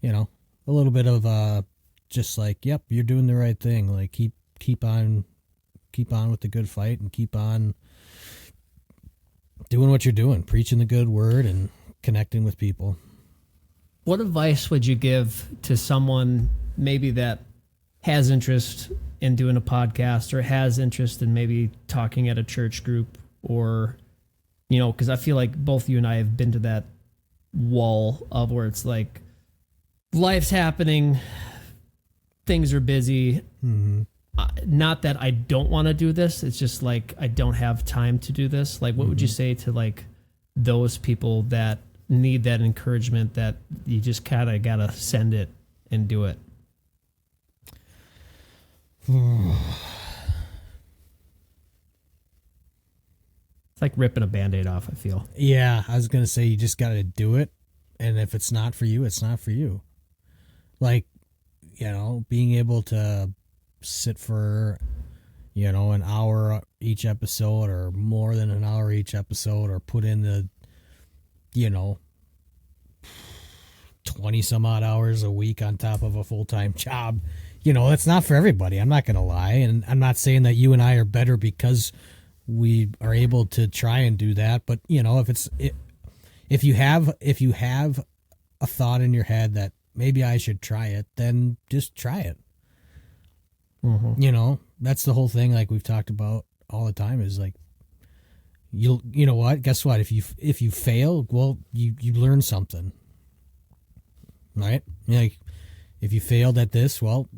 a little bit of, just like, yep, you're doing the right thing. Like keep on with the good fight and keep on doing what you're doing, preaching the good word and connecting with people. what advice would you give to someone maybe that has interest in doing a podcast or has interest in maybe talking at a church group, or, because I feel like both you and I have been to that wall of where it's like life's happening, things are busy. Mm-hmm. Not that I don't want to do this. It's just like I don't have time to do this. Like, what would you say to like those people that need that encouragement, that you just kind of got to send it and do it? It's like ripping a Band-Aid off, I feel. Yeah, I was going to say you just got to do it. And if it's not for you, it's not for you. Like, being able to sit for, an hour each episode or more than an hour each episode, or put in the, 20 some odd hours a week on top of a full-time job. It's not for everybody. I'm not going to lie. And I'm not saying that you and I are better because we are able to try and do that. But, if you have a thought in your head that maybe I should try it, then just try it. Mm-hmm. That's the whole thing. Like we've talked about all the time, is like, you know what, guess what? If you fail, well, you learn something, right? Like if you failed at this, well,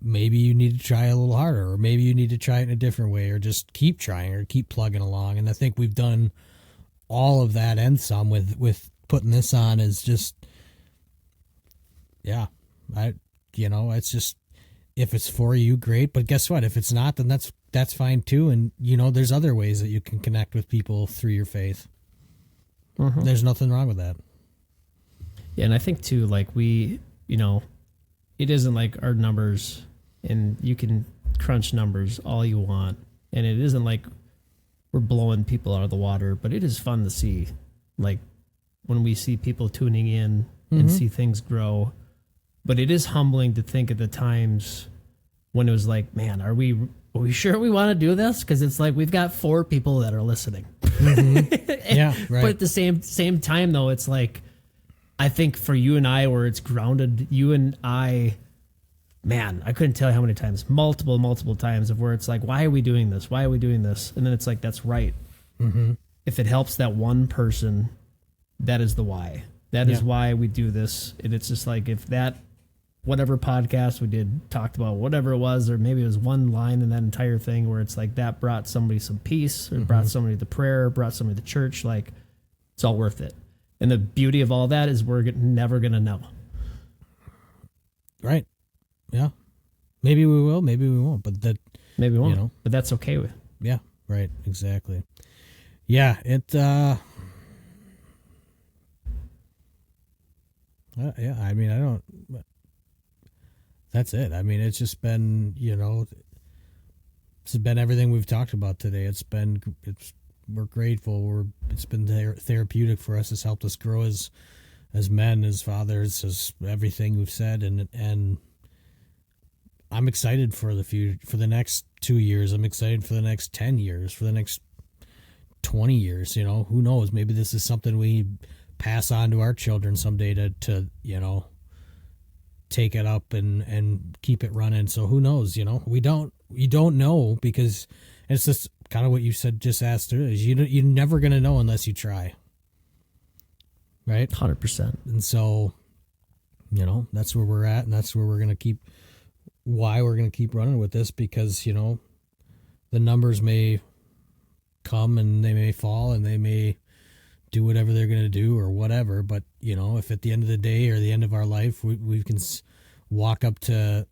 maybe you need to try a little harder, or maybe you need to try it in a different way, or just keep trying, or keep plugging along. And I think we've done all of that and some with putting this on. Is just, yeah, it's just, if it's for you, great. But guess what? If it's not, then that's fine too. And there's other ways that you can connect with people through your faith. Mm-hmm. There's nothing wrong with that. Yeah, and I think too, like it isn't like our numbers, and you can crunch numbers all you want, and it isn't like we're blowing people out of the water, but it is fun to see, like when we see people tuning in and see things grow. But it is humbling to think of the times when it was like, man, are we sure we want to do this? Because it's like we've got 4 people that are listening. Mm-hmm. Yeah, right. But at the same time, though, it's like, I think for you and I, where it's grounded, you and I, man, I couldn't tell you how many times, multiple times, of where it's like, why are we doing this? Why are we doing this? And then it's like, that's right. Mm-hmm. If it helps that one person, that is the why. That is why we do this. And it's just like, if that, whatever podcast we did talked about whatever it was, or maybe it was one line in that entire thing where it's like that brought somebody some peace, or brought somebody to prayer, brought somebody to church, like it's all worth it. And the beauty of all that is we're never going to know. Right. Yeah. Maybe we will, maybe we won't, but maybe we won't, but that's okay with. Yeah. Right. Exactly. Yeah. Yeah. I mean, I don't, that's it. I mean, it's just been, it's been everything we've talked about today. We're grateful. It's been therapeutic for us. It's helped us grow as men, as fathers, as everything we've said. And I'm excited for the future, for the next 2 years. I'm excited for the next 10 years, for the next 20 years. Who knows? Maybe this is something we pass on to our children someday to take it up and keep it running. So who knows? We don't know, because it's just kind of what you said, just asked it, is you're never going to know unless you try. Right? 100%. And so, that's where we're at, and that's where we're going to why we're going to keep running with this, because, the numbers may come and they may fall and they may do whatever they're going to do or whatever. But, if at the end of the day or the end of our life, we can walk up to,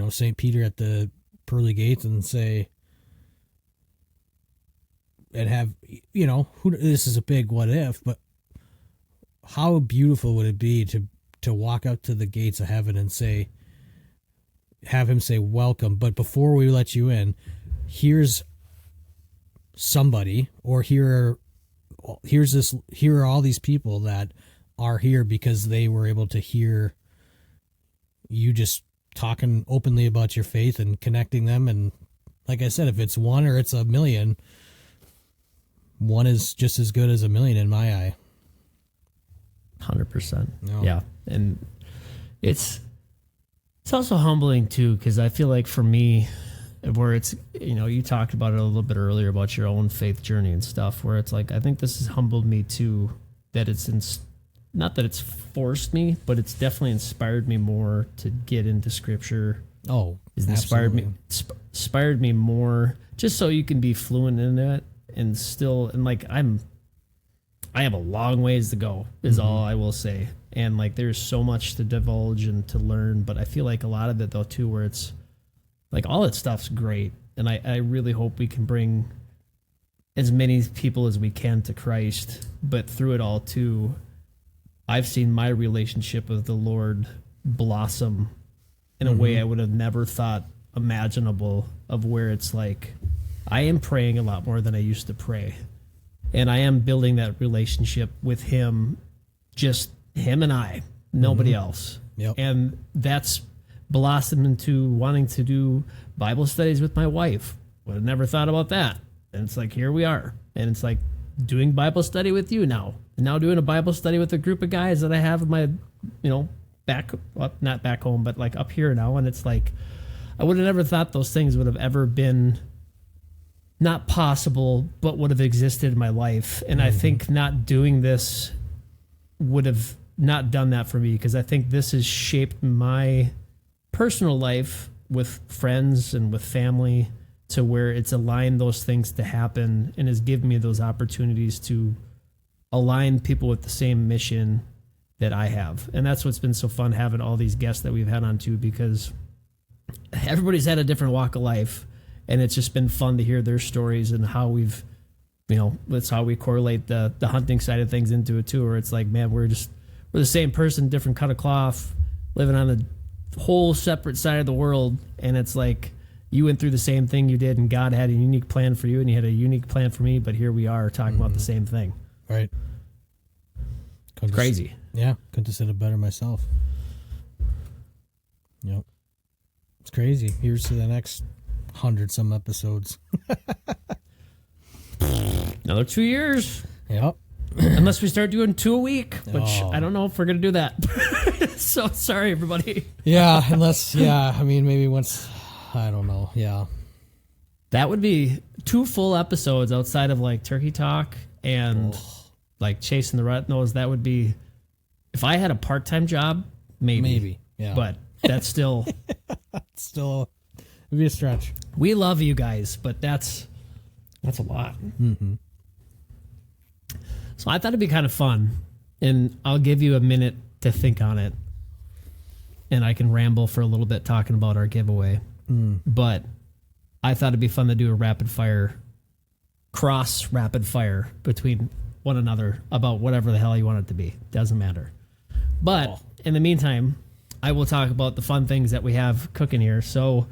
St. Peter at the pearly gates and say, and have, this is a big what if, but how beautiful would it be to walk up to the gates of heaven and say, have him say welcome, but before we let you in, here's somebody, or here are all these people that are here because they were able to hear you just talking openly about your faith and connecting them. And like I said, if it's one or it's a million, one is just as good as a million in my eye. 100%. No. Yeah. And it's also humbling too, because I feel like for me, where it's, you talked about it a little bit earlier about your own faith journey and stuff, where it's like, I think this has humbled me too, that it's not that it's forced me, but it's definitely inspired me more to get into scripture. Oh, it's inspired me more, just so you can be fluent in it and still, and like I have a long ways to go is all I will say. And like, there's so much to divulge and to learn, but I feel like a lot of it though too, where it's like all that stuff's great. And I really hope we can bring as many people as we can to Christ, but through it all too, I've seen my relationship with the Lord blossom in a way I would have never thought imaginable, of where it's like, I am praying a lot more than I used to pray. And I am building that relationship with him, just him and I, nobody else. Yep. And that's blossomed into wanting to do Bible studies with my wife. Would have never thought about that. And it's like, here we are. And it's like doing Bible study with you now. And now doing a Bible study with a group of guys that I have in my, not back home, but like up here now. And it's like, I would have never thought those things would have ever been not possible, but would have existed in my life. And I think not doing this would have not done that for me, because I think this has shaped my personal life with friends and with family to where it's aligned those things to happen, and has given me those opportunities to align people with the same mission that I have. And that's what's been so fun, having all these guests that we've had on too, because everybody's had a different walk of life. And it's just been fun to hear their stories and how we've, that's how we correlate the hunting side of things into it too, where it's like, man, we're the same person, different cut of cloth, living on a whole separate side of the world. And it's like, you went through the same thing you did, and God had a unique plan for you, and you had a unique plan for me, but here we are talking about the same thing. Right. Crazy. Yeah. Couldn't have said it better myself. Yep. It's crazy. Here's to the next 100-some episodes. Another 2 years. Yep. Unless we start doing 2 a week, which I don't know if we're going to do that. So sorry, everybody. Yeah, maybe once, I don't know. Yeah. That would be 2 full episodes outside of like Turkey Talk and like Chasing the Red Nose. That would be, if I had a part-time job, maybe. Yeah. But that's still... It'd be a stretch. We love you guys, but that's a lot. Mm-hmm. So I thought it'd be kind of fun, and I'll give you a minute to think on it, and I can ramble for a little bit talking about our giveaway. But I thought it'd be fun to do a cross rapid fire between one another about whatever the hell you want it to be. Doesn't matter. But in the meantime, I will talk about the fun things that we have cooking here. So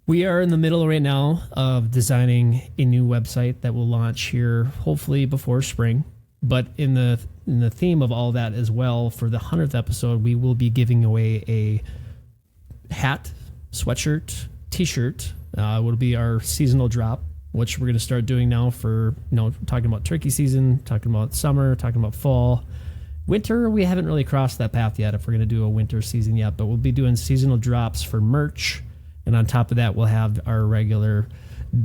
we are in the middle right now of designing a new website that will launch here hopefully before spring. But in the theme of all that as well, for the 100th episode, we will be giving away a hat, sweatshirt, t-shirt. Will be our seasonal drop, which we're going to start doing now for, talking about turkey season, talking about summer, talking about fall. Winter, we haven't really crossed that path yet if we're going to do a winter season yet, but we'll be doing seasonal drops for merch. And on top of that, we'll have our regular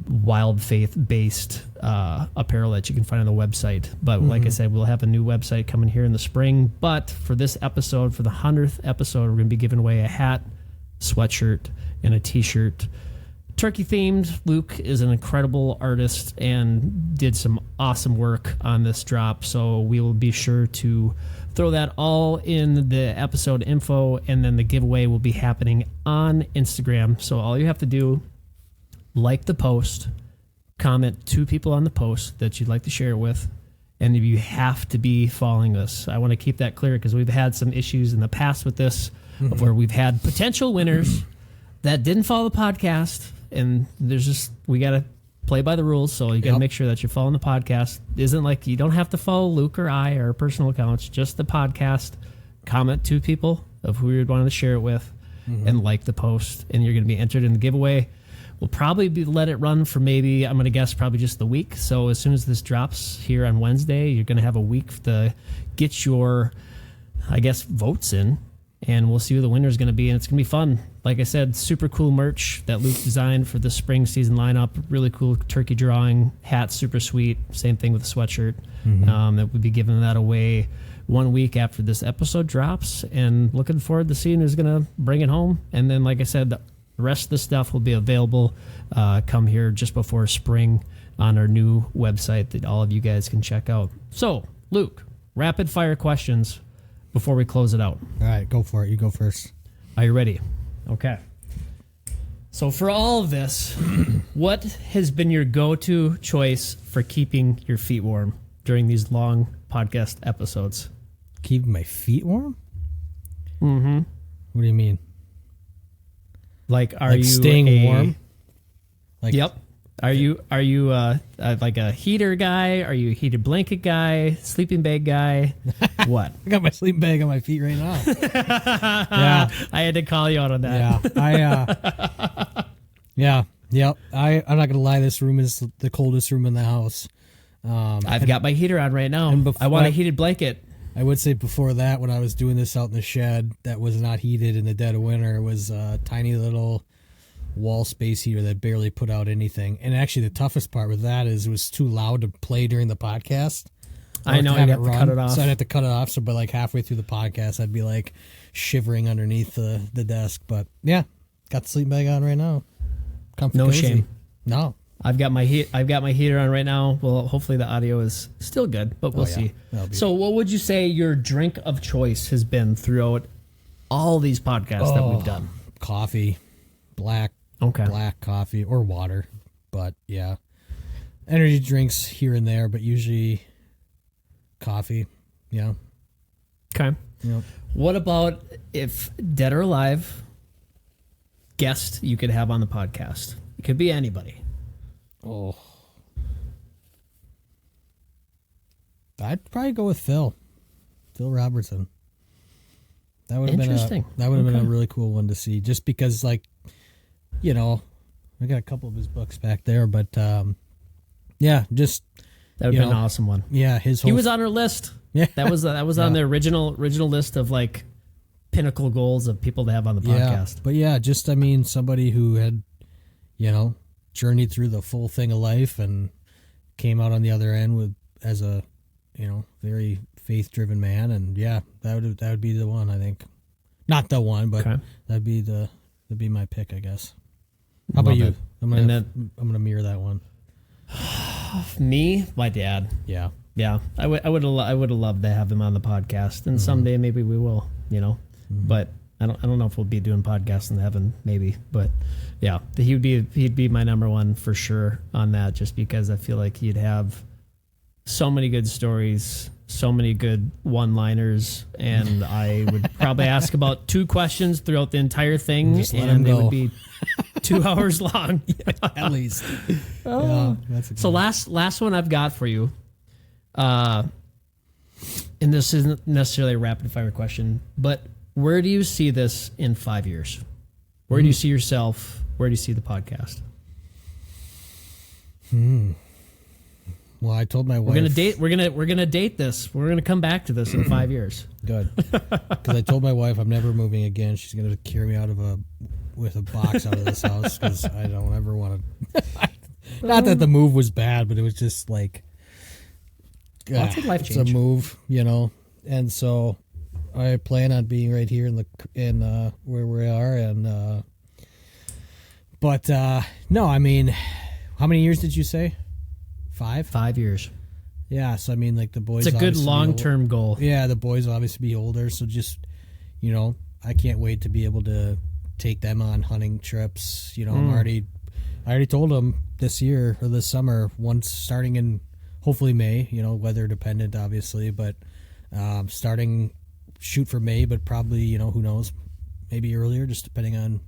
wild faith-based apparel that you can find on the website. But like I said, we'll have a new website coming here in the spring. But for this episode, for the 100th episode, we're going to be giving away a hat, sweatshirt, and a t-shirt. Turkey-themed. Luke is an incredible artist and did some awesome work on this drop. So we will be sure to throw that all in the episode info, and then the giveaway will be happening on Instagram. So all you have to do, like the post, comment 2 people on the post that you'd like to share it with, and you have to be following us. I want to keep that clear because we've had some issues in the past with this, of where we've had potential winners that didn't follow the podcast, and we got to play by the rules, so you got to make sure that you're following the podcast. It isn't like you don't have to follow Luke or I or our personal accounts, just the podcast. Comment to people of who you'd want to share it with, and like the post, and you're going to be entered in the giveaway. We'll probably let it run for maybe, I'm going to guess, probably just the week. So as soon as this drops here on Wednesday, you're going to have a week to get your, I guess, votes in, and we'll see who the winner is going to be, and it's going to be fun. Like I said, super cool merch that Luke designed for the spring season lineup. Really cool turkey drawing, hat, super sweet. Same thing with the sweatshirt. That we'll be giving that away 1 week after this episode drops, and looking forward to seeing who's going to bring it home. And then, like I said, the rest of the stuff will be available come here just before spring on our new website that all of you guys can check out. So, Luke, rapid fire questions before we close it out. All right, go for it. You go first. Are you ready? Okay. So for all of this, what has been your go-to choice for keeping your feet warm during these long podcast episodes? Keeping my feet warm? Mm-hmm. What do you mean? Like, are you staying warm? Like, yep. Are you like a heater guy? Are you a heated blanket guy? Sleeping bag guy? What? I got my sleeping bag on my feet right now. Yeah, I had to call you out on that. Yeah, yep. I'm not gonna lie. This room is the coldest room in the house. I've got my heater on right now. I want a heated blanket. I would say before that, when I was doing this out in the shed, that was not heated in the dead of winter. It was a tiny little wall space heater that barely put out anything. And actually, the toughest part with that is it was too loud to play during the podcast. I know, I'd have to cut it off. So I'd have to cut it off. So, but like halfway through the podcast, I'd be like shivering underneath the desk. But yeah, got the sleeping bag on right now. Comfy, no cozy. shame. No. I've got my heater on right now. Well, hopefully the audio is still good, but we'll see. So what would you say your drink of choice has been throughout all these podcasts that we've done? Coffee, black coffee or water. But yeah, energy drinks here and there, but usually coffee. Yeah. Okay. Yep. What about if dead or alive guest you could have on the podcast? It could be anybody. Oh, I'd probably go with Phil Robertson. That would have been interesting. That would have been a really cool one to see, just because, like, you know, I got a couple of his books back there, but yeah, just that would have been an awesome one. Yeah, he was on our list. Yeah, that was on the original list of like pinnacle goals of people to have on the podcast. Yeah, but yeah, just I mean, somebody who had, you know, journeyed through the full thing of life and came out on the other end as a, you know, very faith-driven man, and yeah, that would be the one, I think. Not the one, but that'd be my pick, I guess. How about you? I'm gonna mirror that one. Me, my dad. Yeah. I would have loved to have him on the podcast, and someday maybe we will, you know. But I don't know if we'll be doing podcasts in heaven, maybe, but yeah, he'd be my number one for sure on that, just because I feel like he'd have so many good stories, so many good one-liners, and I would probably ask about 2 questions throughout the entire thing, and they would be 2 hours long. At least. Yeah, that's so last one I've got for you, and this isn't necessarily a rapid-fire question, but where do you see this in 5 years? Where do you see yourself? Where do you see the podcast? Well, I told my wife we're gonna date this. We're gonna come back to this in 5 years. Good, because I told my wife I'm never moving again. She's gonna carry me with a box out of this house, because I don't ever want to. Not that the move was bad, but it was just like lots of life change. It's a move, you know, and so I plan on being right here in where we are, and but no, I mean, how many years did you say? 5? 5 years. Yeah, so I mean, like, the boys. It's a good long-term goal. Yeah, the boys will obviously be older, so just, you know, I can't wait to be able to take them on hunting trips. You know, I already told them this year or this summer, once starting in hopefully May. You know, weather dependent, obviously, but shoot for May, but probably, you know, who knows, maybe earlier, just depending on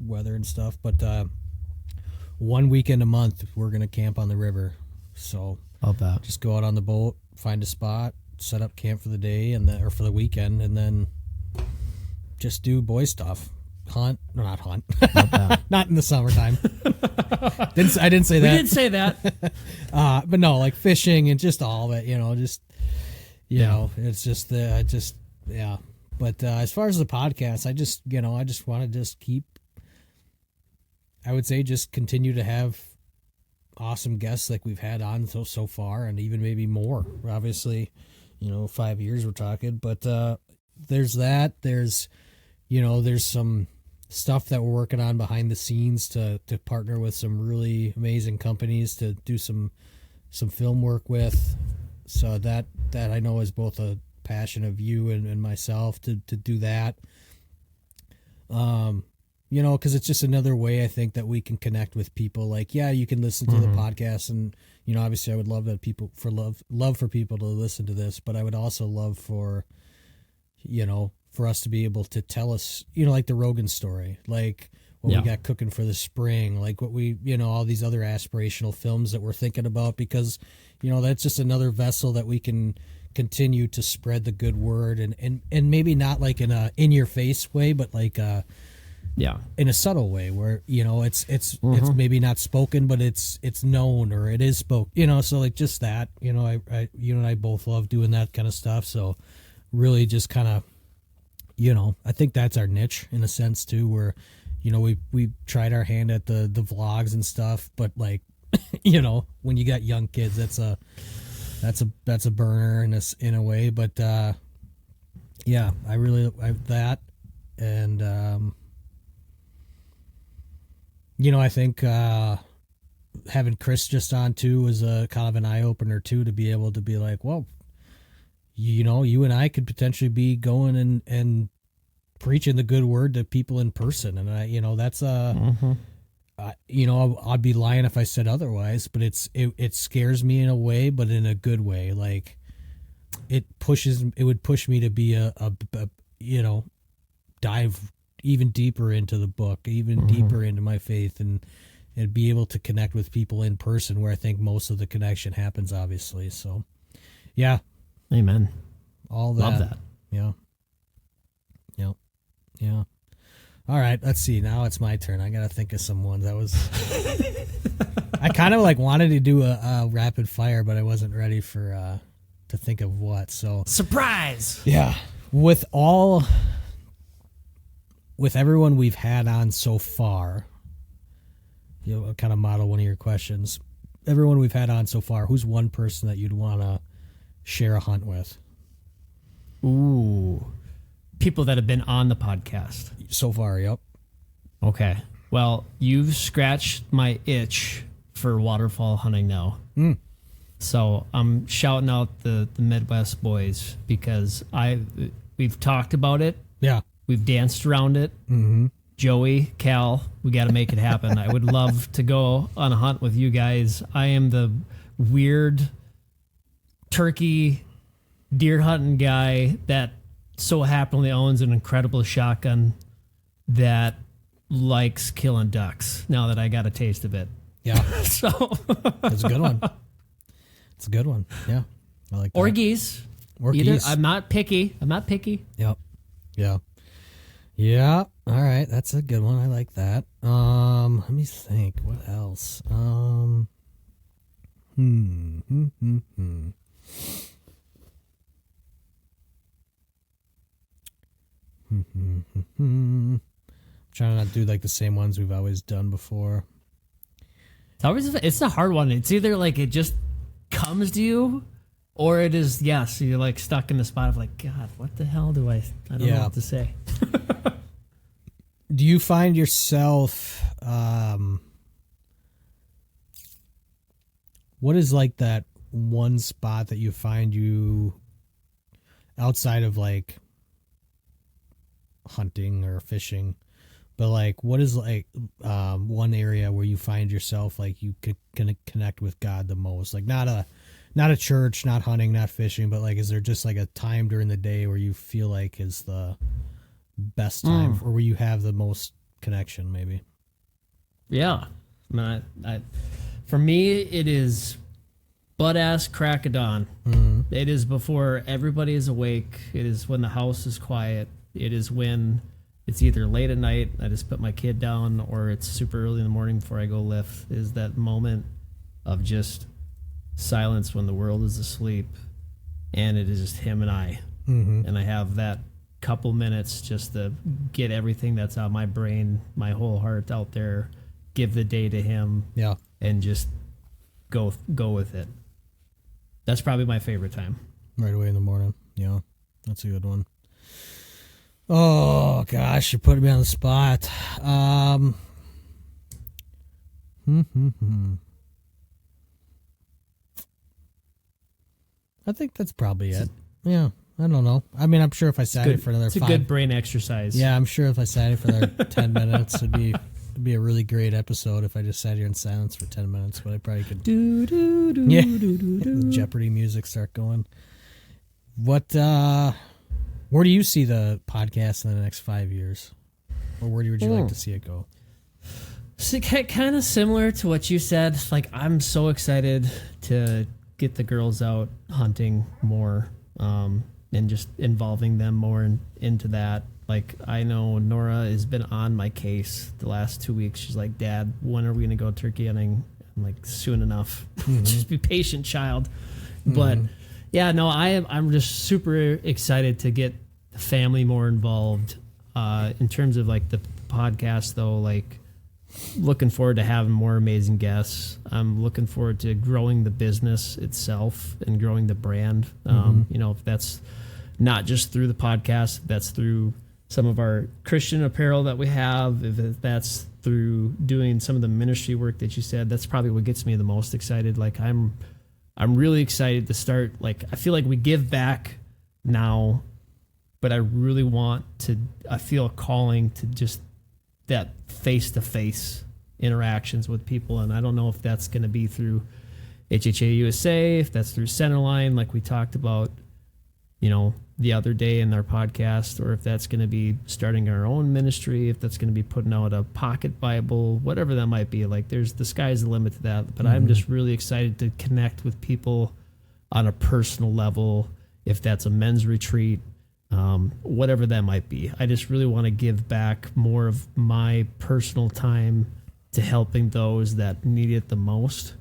weather and stuff. But 1 weekend a month, we're going to camp on the river. So I'll bet. just go out on the boat, find a spot, set up camp for the day or for the weekend, and then just do boy stuff. Hunt, no, not hunt. Not in the summertime. I didn't say that. We did say that. But no, like fishing and just all of it, just, it's just, yeah. But as far as the podcast, I just want to just keep, I would say just continue to have awesome guests like we've had on so far, and even maybe more. Obviously, 5 years we're talking, but there's that. There's some stuff that we're working on behind the scenes to partner with some really amazing companies to do some film work with. So that I know is both a passion of you and myself to do that. Because it's just another way I think that we can connect with people. Like, yeah, you can listen to the podcast, and obviously I would love that people love for people to listen to this, but I would also love for for us to be able to tell us, like the Rogan story, like what we got cooking for the spring, like what we, all these other aspirational films that we're thinking about, because, that's just another vessel that we can continue to spread the good word, and maybe not like in a in your face way, but like in a subtle way where, it's maybe not spoken, but it's known, or it is spoken, so like just that, I you and I both love doing that kind of stuff. So really just kind of, I think that's our niche in a sense too, where, we tried our hand at the vlogs and stuff, but like, when you got young kids, that's a burner in a way. But yeah, I that, and I think having Chris just on too was a kind of an eye opener too, to be able to be like, well, you and I could potentially be going and preaching the good word to people in person. And that's I'd be lying if I said otherwise, but it scares me in a way, but in a good way. Like it would push me to be a dive even deeper into the book, even deeper into my faith, and be able to connect with people in person, where I think most of the connection happens, obviously. So yeah. Amen. All that. Love that. Yeah. Yep. Yeah. All right. Let's see. Now it's my turn. I got to think of some ones. I kind of like wanted to do a rapid fire, but I wasn't ready for to think of what. So surprise. Yeah. With everyone we've had on so far, kind of model one of your questions. Everyone we've had on so far, who's one person that you'd want to share a hunt with? Ooh, people that have been on the podcast so far. Yep. Okay. Well, you've scratched my itch for waterfall hunting now. So I'm shouting out the Midwest boys, because we've talked about it. Yeah. We've danced around it. Mm-hmm. Joey, Cal, we got to make it happen. I would love to go on a hunt with you guys. I am the weird turkey deer hunting guy that so happily owns an incredible shotgun that likes killing ducks, now that I got a taste of it. Yeah. So that's a good one. It's a good one. Yeah. I like that. Or geese. Geese. I'm not picky. Yep. Yeah. Yeah. All right. That's a good one. I like that. Let me think. What else? Trying to not do like the same ones we've always done before. It's a hard one. It's either like it just comes to you, or it is, yes, you're like stuck in the spot of like, God, what the hell do I don't know what to say. Do you find yourself, what is like that one spot that you find you outside of like hunting or fishing, but like what is like one area where you find yourself like you could connect with God the most? Like not a church, not hunting, not fishing, but like is there just like a time during the day where you feel like is the best time, or where you have the most connection, maybe. Yeah. I mean, for me, it is butt-ass crack of dawn. Mm-hmm. It is before everybody is awake. It is when the house is quiet. It is when it's either late at night, I just put my kid down, or it's super early in the morning before I go lift. It is that moment of just silence when the world is asleep, and it is just him and I. Mm-hmm. And I have that couple minutes just to get everything that's on my brain, my whole heart out there, give the day to him, and just go with it. That's probably my favorite time. Right away in the morning. Yeah, that's a good one. Oh, gosh, you're putting me on the spot. I think that's probably it. Yeah, I don't know. I mean, I'm sure if I sat here for another it's a good brain exercise. Yeah, I'm sure if I sat here for another 10 minutes, it'd be a really great episode if I just sat here in silence for 10 minutes, but I probably could. The Jeopardy music start going. Where do you see the podcast in the next 5 years? Or where would you like to see it go? So, kind of similar to what you said. Like, I'm so excited to get the girls out hunting more, and just involving them more into that. Like, I know Nora has been on my case the last 2 weeks. She's like, Dad, when are we going to go turkey hunting? I'm like, soon enough. Mm-hmm. Just be patient, child. Mm-hmm. But yeah, no, I'm just super excited to get the family more involved. In terms of like the podcast, though, like, looking forward to having more amazing guests. I'm looking forward to growing the business itself and growing the brand. If that's not just through the podcast, if that's through some of our Christian apparel that we have, if that's through doing some of the ministry work that you said, that's probably what gets me the most excited. Like, I'm really excited to start. Like, I feel like we give back now, but I really I feel a calling to just that face-to-face interactions with people. And I don't know if that's going to be through HHA USA, if that's through Centerline, like we talked about, the other day in our podcast, or if that's going to be starting our own ministry, if that's going to be putting out a pocket Bible, whatever that might be. Like, the sky's the limit to that. But I'm just really excited to connect with people on a personal level, if that's a men's retreat, whatever that might be. I just really want to give back more of my personal time to helping those that need it the most.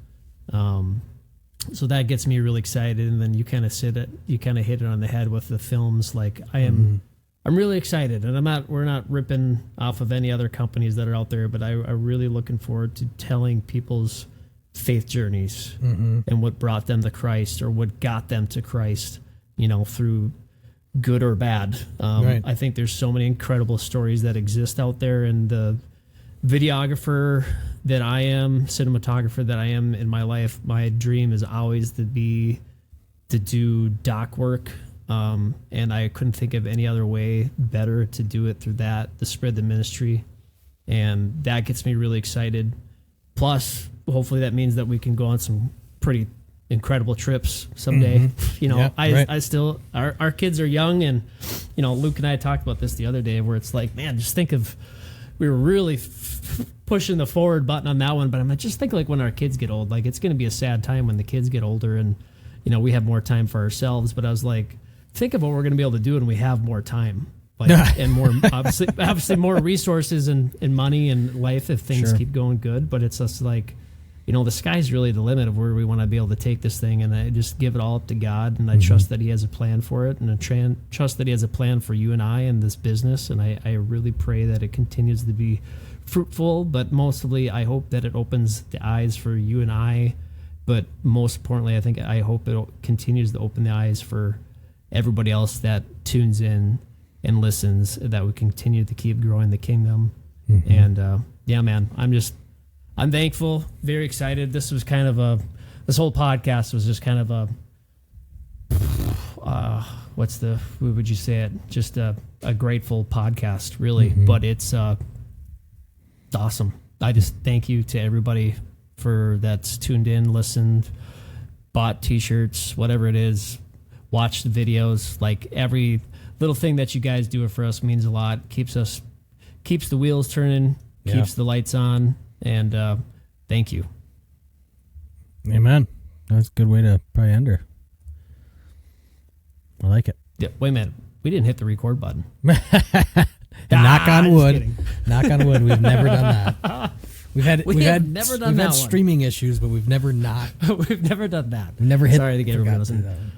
So that gets me really excited. And then you kind of hit it on the head with the films. Like, I'm really excited, and we're not ripping off of any other companies that are out there, but I'm really looking forward to telling people's faith journeys and what brought them to Christ, or what got them to Christ, through good or bad. Right. I think there's so many incredible stories that exist out there, and the videographer that I am, cinematographer that I am in my life, my dream is always to do doc work, and I couldn't think of any other way better to do it through that, to spread the ministry, and that gets me really excited. Plus, hopefully that means that we can go on some pretty incredible trips someday. I still, our kids are young, and Luke and I talked about this the other day, where it's like, man, just think of, we were really pushing the forward button on that one, but I'm like, just think, like, when our kids get old, like, it's going to be a sad time when the kids get older and we have more time for ourselves. But I was like, think of what we're going to be able to do when we have more time, like, and more obviously more resources and money and life if things keep going good. But it's just like, the sky's really the limit of where we want to be able to take this thing, and I just give it all up to God, and I trust that He has a plan for it, and I trust that He has a plan for you and I and this business, and I really pray that it continues to be fruitful, but mostly I hope that it opens the eyes for you and I, but most importantly, I hope it continues to open the eyes for everybody else that tunes in and listens, that we continue to keep growing the kingdom. And yeah, man, I'm thankful, very excited. This was kind of this whole podcast was just kind of what would you say it? Just a grateful podcast, really. But it's awesome. I just thank you to everybody that's tuned in, listened, bought t-shirts, whatever it is, watched the videos. Like, every little thing that you guys do for us means a lot, keeps keeps the wheels turning, keeps the lights on, and thank you. Amen. That's a good way to probably end her. I like it. Yeah, wait a minute. We didn't hit the record button. Knock on wood. Knock on wood. We've never done that. We've had streaming issues, but we've never not. We've never done that. We've never hit. Sorry to get everybody listening.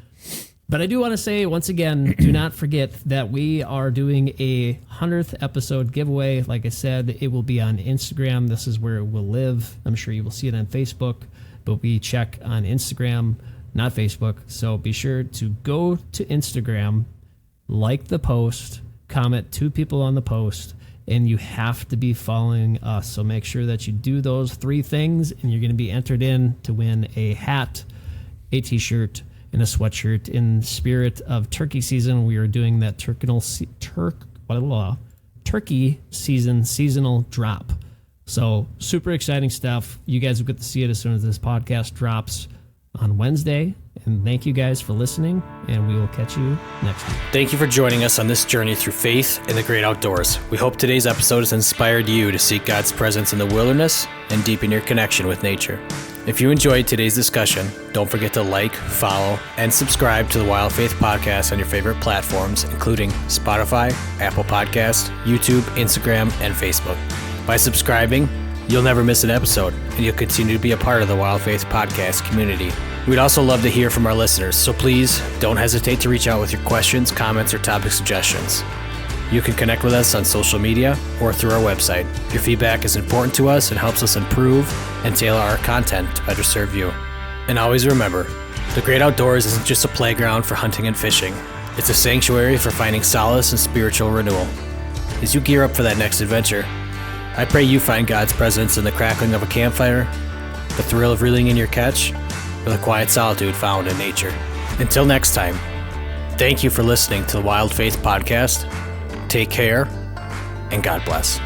But I do want to say once again, do not forget that we are doing a 100th episode giveaway. Like I said, it will be on Instagram. This is where it will live. I'm sure you will see it on Facebook, but we check on Instagram, not Facebook. So be sure to go to Instagram, like the post, comment 2 people on the post, and you have to be following us. So make sure that you do those 3 things, and you're going to be entered in to win a hat, a t-shirt, and a sweatshirt. In spirit of turkey season, we are doing that turkey season seasonal drop. So super exciting stuff. You guys will get to see it as soon as this podcast drops on Wednesday. And thank you guys for listening, and we will catch you next week. Thank you for joining us on this journey through faith in the great outdoors. We hope today's episode has inspired you to seek God's presence in the wilderness and deepen your connection with nature. If you enjoyed today's discussion, don't forget to like, follow, and subscribe to the Wild Faith Podcast on your favorite platforms, including Spotify, Apple Podcasts, YouTube, Instagram, and Facebook. By subscribing, you'll never miss an episode, and you'll continue to be a part of the Wild Faith Podcast community. We'd also love to hear from our listeners, so please don't hesitate to reach out with your questions, comments, or topic suggestions. You can connect with us on social media or through our website. Your feedback is important to us and helps us improve and tailor our content to better serve you. And always remember, the great outdoors isn't just a playground for hunting and fishing. It's a sanctuary for finding solace and spiritual renewal. As you gear up for that next adventure, I pray you find God's presence in the crackling of a campfire, the thrill of reeling in your catch, or the quiet solitude found in nature. Until next time, thank you for listening to the Wild Faith Podcast. Take care, and God bless.